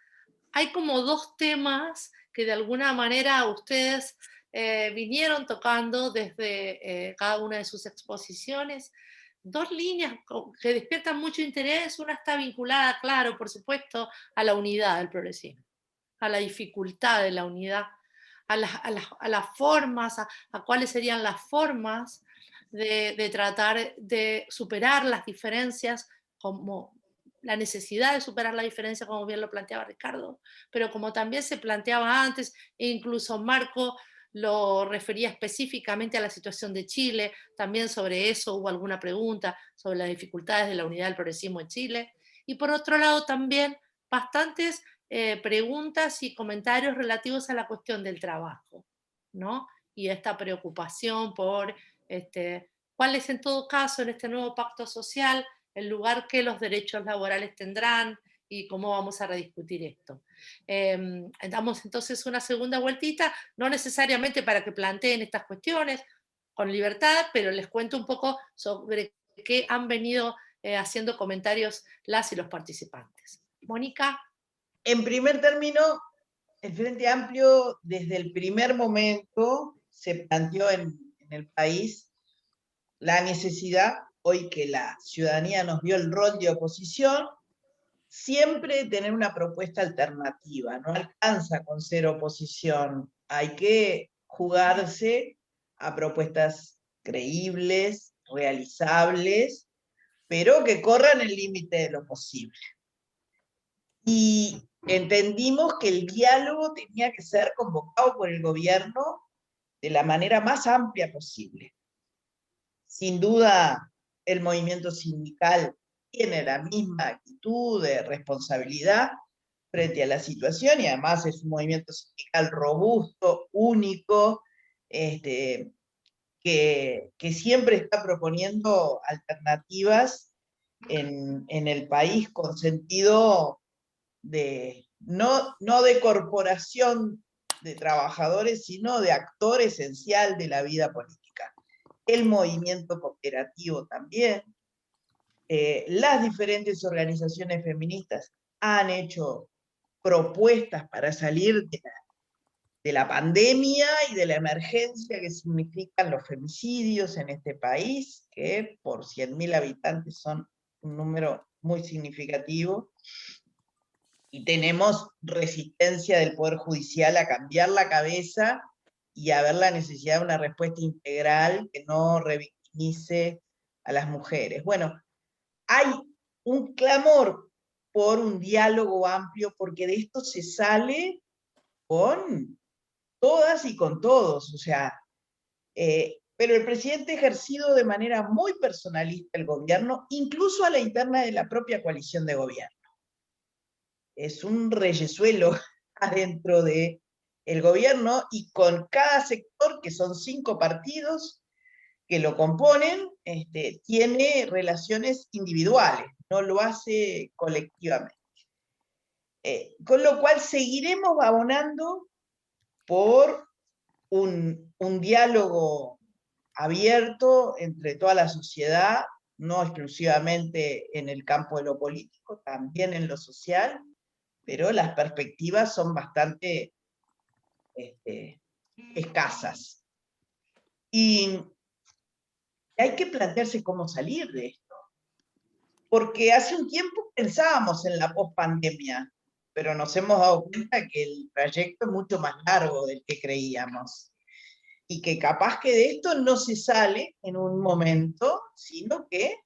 hay como 2 temas que de alguna manera ustedes vinieron tocando desde cada una de sus exposiciones. 2 líneas que despiertan mucho interés. Una está vinculada, claro, por supuesto, a la unidad del progresismo, a la dificultad de la unidad, a las formas, a cuáles serían las formas de tratar de superar las diferencias como la necesidad de superar la diferencia, como bien lo planteaba Ricardo, pero como también se planteaba antes, e incluso Marco lo refería específicamente a la situación de Chile, también sobre eso hubo alguna pregunta, sobre las dificultades de la unidad del progresismo en Chile, y por otro lado también bastantes preguntas y comentarios relativos a la cuestión del trabajo, ¿no? Y esta preocupación por cuál es en todo caso en este nuevo pacto social el lugar que los derechos laborales tendrán y cómo vamos a rediscutir esto. Damos entonces una segunda vueltita, no necesariamente para que planteen estas cuestiones con libertad, pero les cuento un poco sobre qué han venido haciendo comentarios las y los participantes. Mónica. En primer término, el Frente Amplio desde el primer momento se planteó en el país la necesidad, hoy que la ciudadanía nos dio el rol de oposición, siempre tener una propuesta alternativa. No alcanza con ser oposición, hay que jugarse a propuestas creíbles, realizables, pero que corran el límite de lo posible. Y entendimos que el diálogo tenía que ser convocado por el gobierno de la manera más amplia posible. Sin duda, el movimiento sindical tiene la misma actitud de responsabilidad frente a la situación, y además es un movimiento sindical robusto, único, que siempre está proponiendo alternativas en el país con sentido de, no de corporación de trabajadores, sino de actor esencial de la vida política. El movimiento cooperativo también, las diferentes organizaciones feministas han hecho propuestas para salir de la pandemia y de la emergencia que significan los femicidios en este país, que por 100.000 habitantes son un número muy significativo, y tenemos resistencia del Poder Judicial a cambiar la cabeza y a ver la necesidad de una respuesta integral que no revictimice a las mujeres. Bueno, hay un clamor por un diálogo amplio, porque de esto se sale con todas y con todos, o sea, pero el presidente ha ejercido de manera muy personalista el gobierno, incluso a la interna de la propia coalición de gobierno. Es un reyesuelo adentro del gobierno, y con cada sector, que son 5 partidos que lo componen, tiene relaciones individuales, no lo hace colectivamente. Con lo cual seguiremos abonando por un diálogo abierto entre toda la sociedad, no exclusivamente en el campo de lo político, también en lo social, pero las perspectivas son bastante escasas. Y hay que plantearse cómo salir de esto, porque hace un tiempo pensábamos en la pospandemia, pero nos hemos dado cuenta que el trayecto es mucho más largo del que creíamos, y que capaz que de esto no se sale en un momento, sino que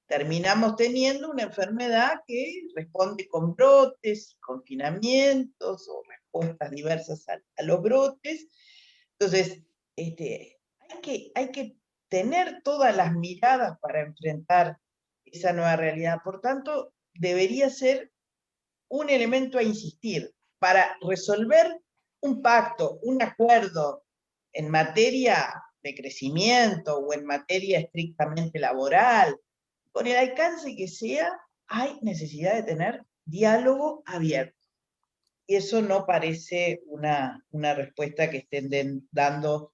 terminamos teniendo una enfermedad que responde con brotes, confinamientos o respuestas diversas a los brotes. Entonces, hay que tener todas las miradas para enfrentar esa nueva realidad. Por tanto, debería ser un elemento a insistir para resolver un pacto, un acuerdo en materia de crecimiento o en materia estrictamente laboral, con el alcance que sea. Hay necesidad de tener diálogo abierto. Y eso no parece una respuesta que estén dando,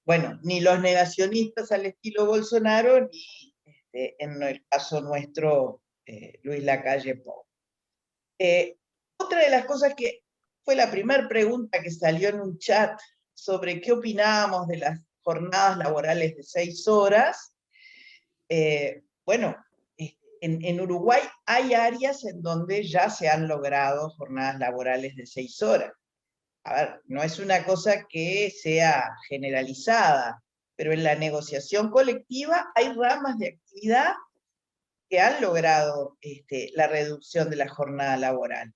bueno, ni los negacionistas al estilo Bolsonaro, ni en el caso nuestro, Luis Lacalle Pou. Otra de las cosas que fue la primera pregunta que salió en un chat sobre qué opinábamos de las jornadas laborales de 6 horas, bueno, en Uruguay hay áreas en donde ya se han logrado jornadas laborales de 6 horas. A ver, no es una cosa que sea generalizada, pero en la negociación colectiva hay ramas de actividad que han logrado la reducción de la jornada laboral.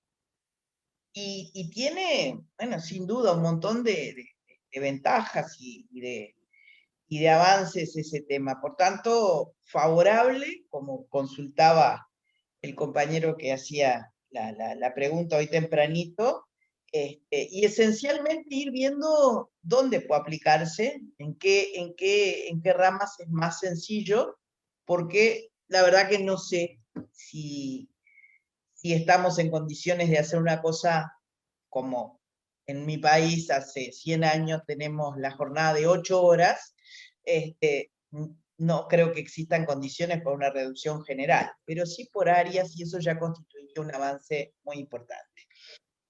Y tiene, bueno, sin duda un montón de ventajas y de avances ese tema. Por tanto, favorable, como consultaba el compañero que hacía la pregunta hoy tempranito, y esencialmente ir viendo dónde puede aplicarse, en qué ramas es más sencillo, porque la verdad que no sé si estamos en condiciones de hacer una cosa como en mi país hace 100 años tenemos la jornada de 8 horas, no creo que existan condiciones para una reducción general, pero sí por áreas, y eso ya constituye un avance muy importante.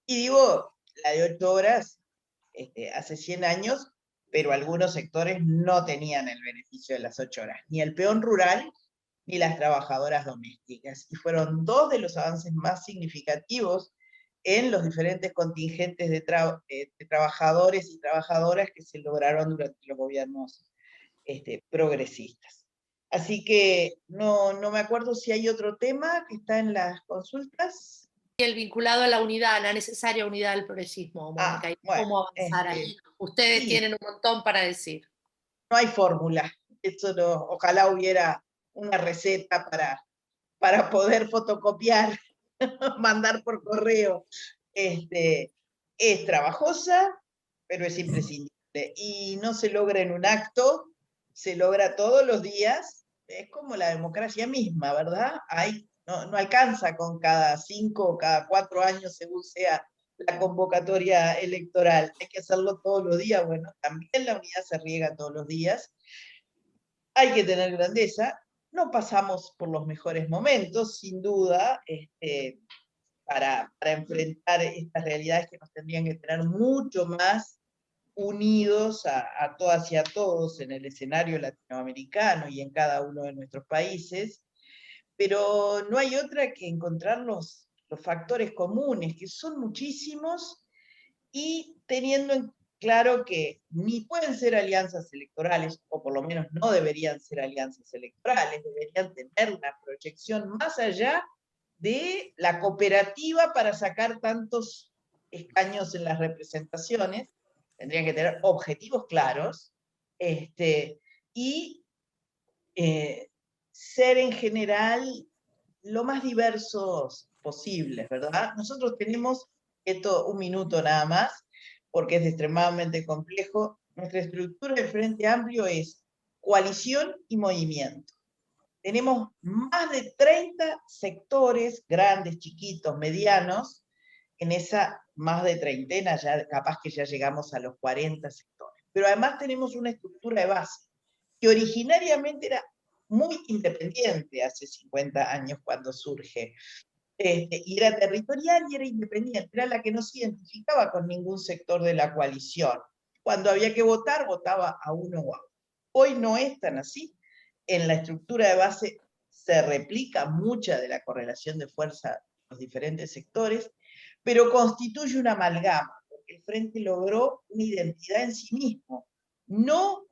Y digo, la de 8 horas, hace 100 años, pero algunos sectores no tenían el beneficio de las 8 horas, ni el peón rural, ni las trabajadoras domésticas. Y fueron dos de los avances más significativos en los diferentes contingentes de trabajadores y trabajadoras que se lograron durante los gobiernos progresistas. Así que no me acuerdo si hay otro tema que está en las consultas. El vinculado a la unidad, a la necesaria unidad del progresismo, Mónica, y bueno, cómo avanzar ahí. Ustedes tienen un montón para decir. No hay fórmula. Eso no, ojalá hubiera una receta para poder fotocopiar, mandar por correo. Es trabajosa, pero es imprescindible. Y no se logra en un acto, se logra todos los días. Es como la democracia misma, ¿verdad? No alcanza con cada 5 o cada 4 años, según sea la convocatoria electoral. Hay que hacerlo todos los días. Bueno, también la unidad se riega todos los días. Hay que tener grandeza. No pasamos por los mejores momentos, sin duda, para enfrentar estas realidades que nos tendrían que tener mucho más unidos a todas y a todos en el escenario latinoamericano y en cada uno de nuestros países, pero no hay otra que encontrar los factores comunes, que son muchísimos, y teniendo en claro que ni pueden ser alianzas electorales, o por lo menos no deberían ser alianzas electorales, deberían tener una proyección más allá de la cooperativa para sacar tantos escaños en las representaciones. Tendrían que tener objetivos claros, y ser en general lo más diversos posibles, ¿verdad? Nosotros tenemos, esto un minuto nada más, porque es extremadamente complejo, nuestra estructura del Frente Amplio es coalición y movimiento. Tenemos más de 30 sectores, grandes, chiquitos, medianos, en esa más de treintena, ya capaz que ya llegamos a los 40 sectores. Pero además tenemos una estructura de base, que originariamente era muy independiente hace 50 años cuando surge, y era territorial y era independiente, era la que no se identificaba con ningún sector de la coalición. Cuando había que votar, votaba a uno o a otro. Hoy no es tan así. En la estructura de base se replica mucha de la correlación de fuerza de los diferentes sectores, pero constituye una amalgama, porque el Frente logró una identidad en sí mismo. No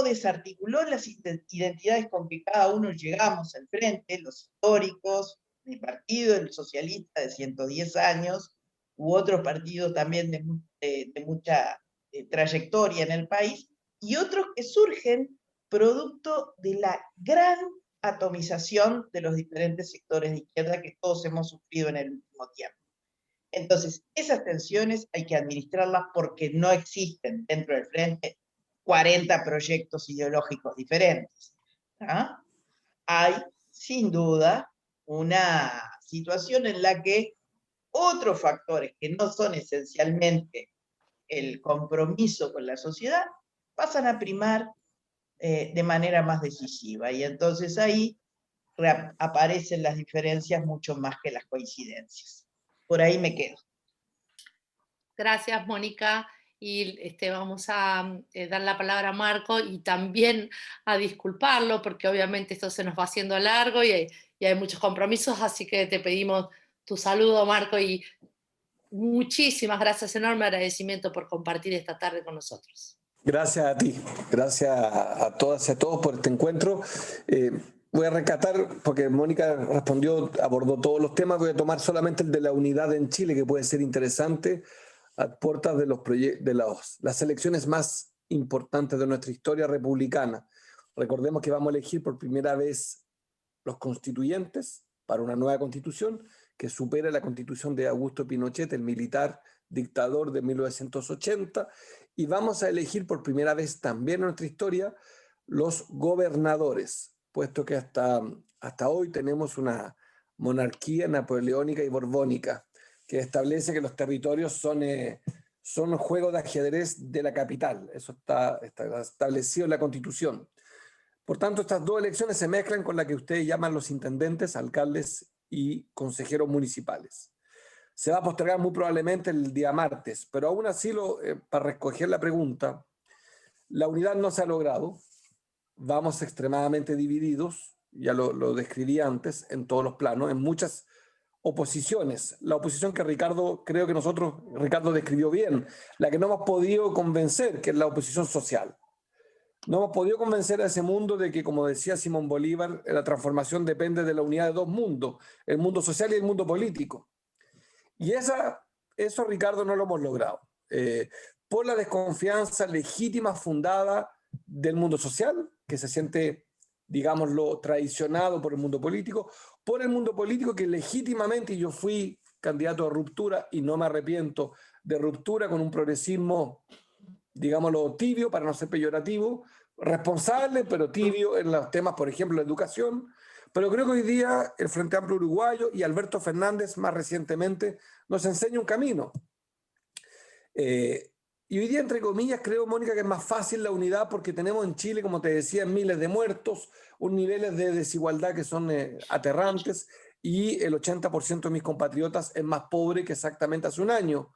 desarticuló las identidades con que cada uno llegamos al Frente, los históricos, mi partido, el socialista de 110 años, u otros partidos también de mucha trayectoria en el país, y otros que surgen producto de la gran atomización de los diferentes sectores de izquierda que todos hemos sufrido en el último tiempo. Entonces, esas tensiones hay que administrarlas porque no existen dentro del Frente 40 proyectos ideológicos diferentes. ¿Ah? Hay, sin duda, una situación en la que otros factores que no son esencialmente el compromiso con la sociedad pasan a primar de manera más decisiva, y entonces ahí aparecen las diferencias mucho más que las coincidencias. Por ahí me quedo. Gracias, Mónica. Y vamos a dar la palabra a Marco y también a disculparlo, porque obviamente esto se nos va haciendo largo y hay muchos compromisos, así que te pedimos tu saludo, Marco, y muchísimas gracias, enorme agradecimiento por compartir esta tarde con nosotros. Gracias a ti, gracias a todas y a todos por este encuentro. Voy a rescatar, porque Mónica respondió, abordó todos los temas, voy a tomar solamente el de la unidad en Chile, que puede ser interesante, a puertas de las elecciones más importantes de nuestra historia republicana. Recordemos que vamos a elegir por primera vez los constituyentes para una nueva constitución que supera la constitución de Augusto Pinochet, el militar dictador de 1980, y vamos a elegir por primera vez también en nuestra historia los gobernadores, puesto que hasta hoy tenemos una monarquía napoleónica y borbónica que establece que los territorios son juegos de ajedrez de la capital. Eso está establecido en la Constitución. Por tanto, estas dos elecciones se mezclan con la que ustedes llaman los intendentes, alcaldes y consejeros municipales. Se va a postergar muy probablemente el día martes, pero aún así, para recoger la pregunta, la unidad no se ha logrado. Vamos extremadamente divididos, ya lo describí antes, en todos los planos, en muchas oposiciones. La oposición que Ricardo describió bien, la que no hemos podido convencer, que es la oposición social. No hemos podido convencer a ese mundo de que, como decía Simón Bolívar, la transformación depende de la unidad de dos mundos, el mundo social y el mundo político. Y eso, Ricardo, no lo hemos logrado. Por la desconfianza legítima fundada del mundo social, que se siente, digámoslo, traicionado por el mundo político, por el mundo político que legítimamente, y yo fui candidato a ruptura y no me arrepiento de ruptura con un progresismo, digámoslo, tibio, para no ser peyorativo, responsable, pero tibio en los temas, por ejemplo, la educación. Pero creo que hoy día el Frente Amplio Uruguayo y Alberto Fernández, más recientemente, nos enseña un camino. Y hoy día, entre comillas, creo, Mónica, que es más fácil la unidad porque tenemos en Chile, como te decía, miles de muertos, niveles de desigualdad que son aterrantes, y el 80% de mis compatriotas es más pobre que exactamente hace un año.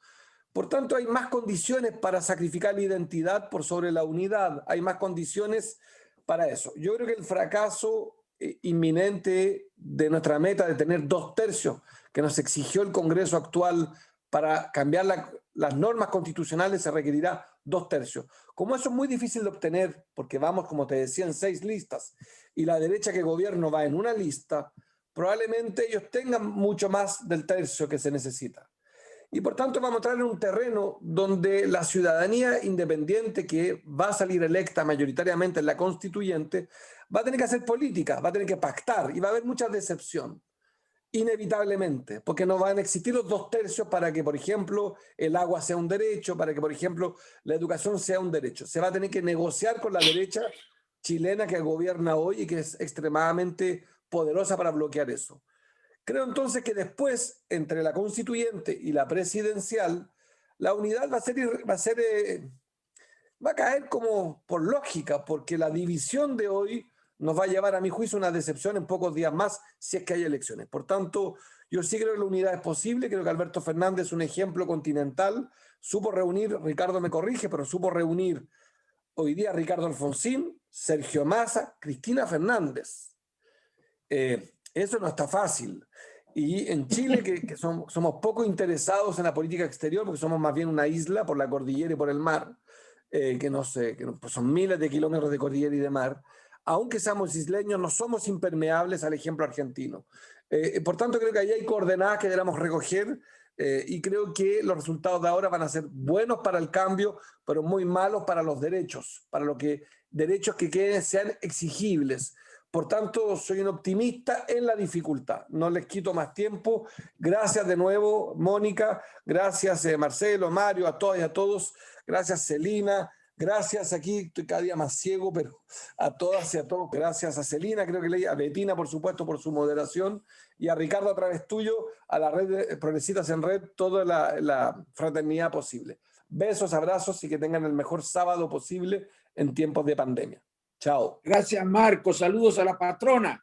Por tanto, hay más condiciones para sacrificar la identidad por sobre la unidad. Hay más condiciones para eso. Yo creo que el fracaso inminente de nuestra meta de tener 2/3 que nos exigió el Congreso actual para cambiar las normas constitucionales, se requerirá 2/3. Como eso es muy difícil de obtener, porque vamos, como te decía, en 6 listas, y la derecha que gobierno va en una lista, probablemente ellos tengan mucho más del tercio que se necesita. Y por tanto vamos a entrar en un terreno donde la ciudadanía independiente que va a salir electa mayoritariamente en la constituyente va a tener que hacer política, va a tener que pactar y va a haber mucha decepción, inevitablemente, porque no van a existir los 2/3 para que, por ejemplo, el agua sea un derecho, para que, por ejemplo, la educación sea un derecho. Se va a tener que negociar con la derecha chilena que gobierna hoy y que es extremadamente poderosa para bloquear eso. Creo entonces que después, entre la constituyente y la presidencial, la unidad va a caer como por lógica, porque la división de hoy nos va a llevar, a mi juicio, a una decepción en pocos días más si es que hay elecciones. Por tanto, yo sí creo que la unidad es posible. Creo que Alberto Fernández es un ejemplo continental. Supo reunir, Ricardo me corrige, pero supo reunir hoy día Ricardo Alfonsín, Sergio Massa, Cristina Fernández. Eso no está fácil. Y en Chile, que somos poco interesados en la política exterior, porque somos más bien una isla por la cordillera y por el mar, pues son miles de kilómetros de cordillera y de mar, aunque seamos isleños, no somos impermeables al ejemplo argentino. Por tanto, creo que ahí hay coordenadas que debemos recoger, y creo que los resultados de ahora van a ser buenos para el cambio, pero muy malos para los derechos, derechos que sean exigibles. Por tanto, soy un optimista en la dificultad. No les quito más tiempo. Gracias de nuevo, Mónica. Gracias, Marcelo, Mario, a todas y a todos. Gracias, Celina. Gracias, aquí estoy cada día más ciego, pero a todas y a todos. Gracias a Celina, creo que leí, a Betina, por supuesto, por su moderación, y a Ricardo a través tuyo, a la red de Progresistas en Red, toda la fraternidad posible. Besos, abrazos y que tengan el mejor sábado posible en tiempos de pandemia. Chao. Gracias, Marco. Saludos a la patrona.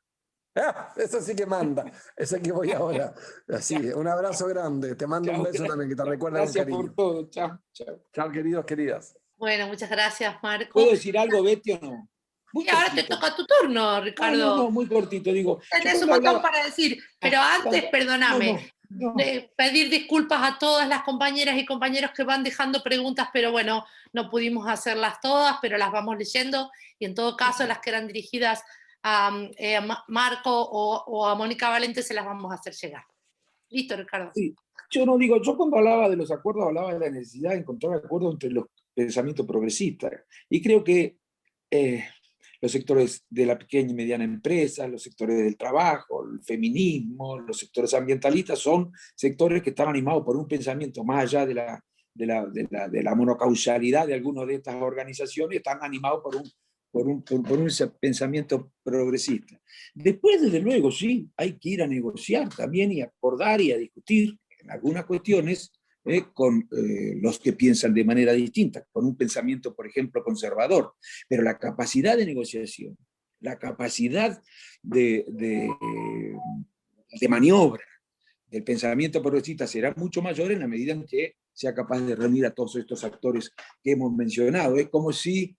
Eso sí que manda. Esa que voy ahora. Así, un abrazo grande. Te mando un beso también, que te recuerda con cariño. Gracias por todo. Chao, chao. Chao, queridos, queridas. Bueno, muchas gracias, Marco. ¿Puedo decir algo, Betty, o no? Y ahora te toca tu turno, Ricardo. No, muy cortito, digo. Tenés un montón para decir, pero antes, perdóname, de pedir disculpas a todas las compañeras y compañeros que van dejando preguntas, pero bueno, no pudimos hacerlas todas, pero las vamos leyendo, y en todo caso las que eran dirigidas Marco o a Mónica Valente se las vamos a hacer llegar. Listo, Ricardo. Sí, yo cuando hablaba de los acuerdos, hablaba de la necesidad de encontrar acuerdos entre los pensamientos progresistas. Y creo que los sectores de la pequeña y mediana empresa, los sectores del trabajo, el feminismo, los sectores ambientalistas, son sectores que están animados por un pensamiento más allá de la monocausalidad de algunas de estas organizaciones, están animados por un pensamiento progresista. Después, desde luego, sí, hay que ir a negociar también y acordar y a discutir en algunas cuestiones con los que piensan de manera distinta, con un pensamiento, por ejemplo, conservador. Pero la capacidad de negociación, la capacidad de maniobra del pensamiento progresista será mucho mayor en la medida en que sea capaz de reunir a todos estos actores que hemos mencionado. Es como si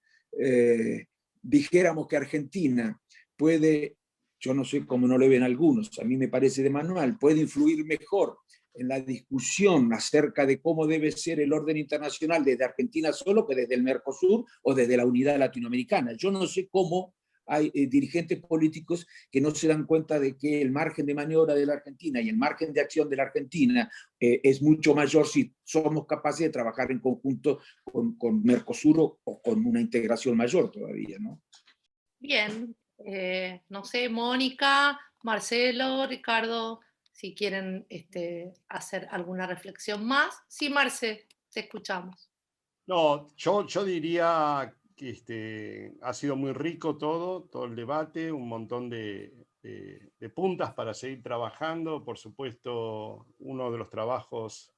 dijéramos que Argentina puede, yo no sé cómo no lo ven algunos, a mí me parece de manual, puede influir mejor en la discusión acerca de cómo debe ser el orden internacional desde Argentina solo que desde el Mercosur o desde la unidad latinoamericana. Yo no sé cómo hay dirigentes políticos que no se dan cuenta de que el margen de maniobra de la Argentina y el margen de acción de la Argentina es mucho mayor si somos capaces de trabajar en conjunto con Mercosur o con una integración mayor todavía, ¿no? Bien, no sé, Mónica, Marcelo, Ricardo, si quieren hacer alguna reflexión más. Sí, Marce, te escuchamos. No, yo diría que ha sido muy rico todo el debate, un montón de puntas para seguir trabajando. Por supuesto, uno de los trabajos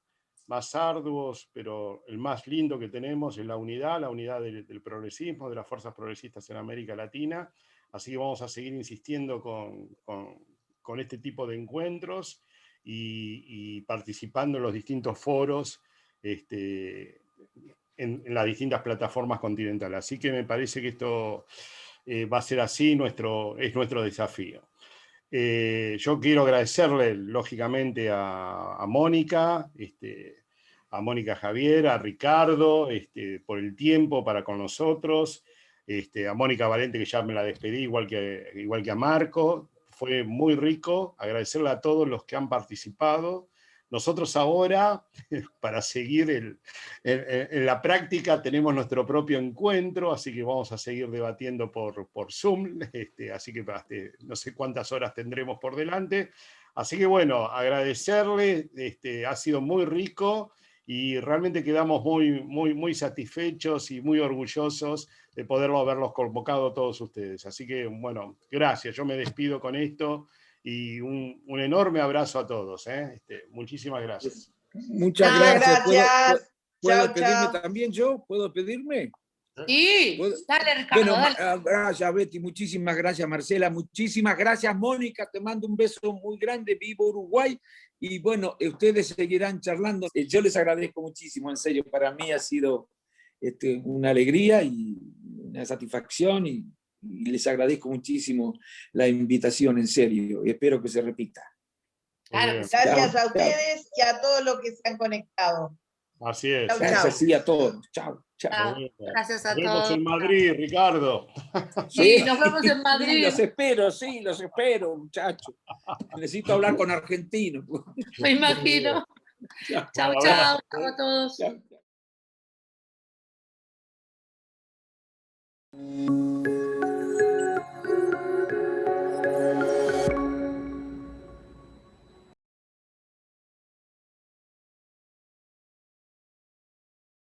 más arduos, pero el más lindo que tenemos es la unidad del progresismo, de las fuerzas progresistas en América Latina. Así que vamos a seguir insistiendo con este tipo de encuentros y participando en los distintos foros en las distintas plataformas continentales. Así que me parece que esto va a ser así, es nuestro desafío. Yo quiero agradecerle, lógicamente, a Mónica, a Mónica Javier, a Ricardo, por el tiempo para con nosotros, a Mónica Valente, que ya me la despedí, igual que a Marco. Fue muy rico, agradecerle a todos los que han participado. Nosotros ahora, para seguir en la práctica, tenemos nuestro propio encuentro, así que vamos a seguir debatiendo por Zoom, así que no sé cuántas horas tendremos por delante. Así que bueno, agradecerle, ha sido muy rico y realmente quedamos muy satisfechos y muy orgullosos de haberlos convocado a todos ustedes. Así que bueno, gracias, yo me despido con esto. Y un enorme abrazo a todos. Muchísimas gracias. Muchas gracias. Gracias. ¿Puedo Chao, pedirme chao. también yo? ¿Puedo pedirme? Sí, dale, Ricardo. Bueno, dale. gracias Betty, muchísimas gracias Marcela, muchísimas gracias Mónica, te mando un beso muy grande, vivo Uruguay, y bueno, ustedes seguirán charlando. Yo les agradezco muchísimo, en serio, para mí ha sido una alegría y una satisfacción, y les agradezco muchísimo la invitación, en serio, y espero que se repita. Claro que sí. Gracias Chao, a ustedes y a todos los que se han conectado. Así es. Chau, Gracias sí, a todos. Chao. Chao. Gracias a Nos vemos todos. en Madrid, Ricardo. Sí, nos vemos en Sí, Madrid. los espero, muchachos. Necesito hablar con argentinos. Me imagino. Chao. Chao, chao. Chao a todos. Chao.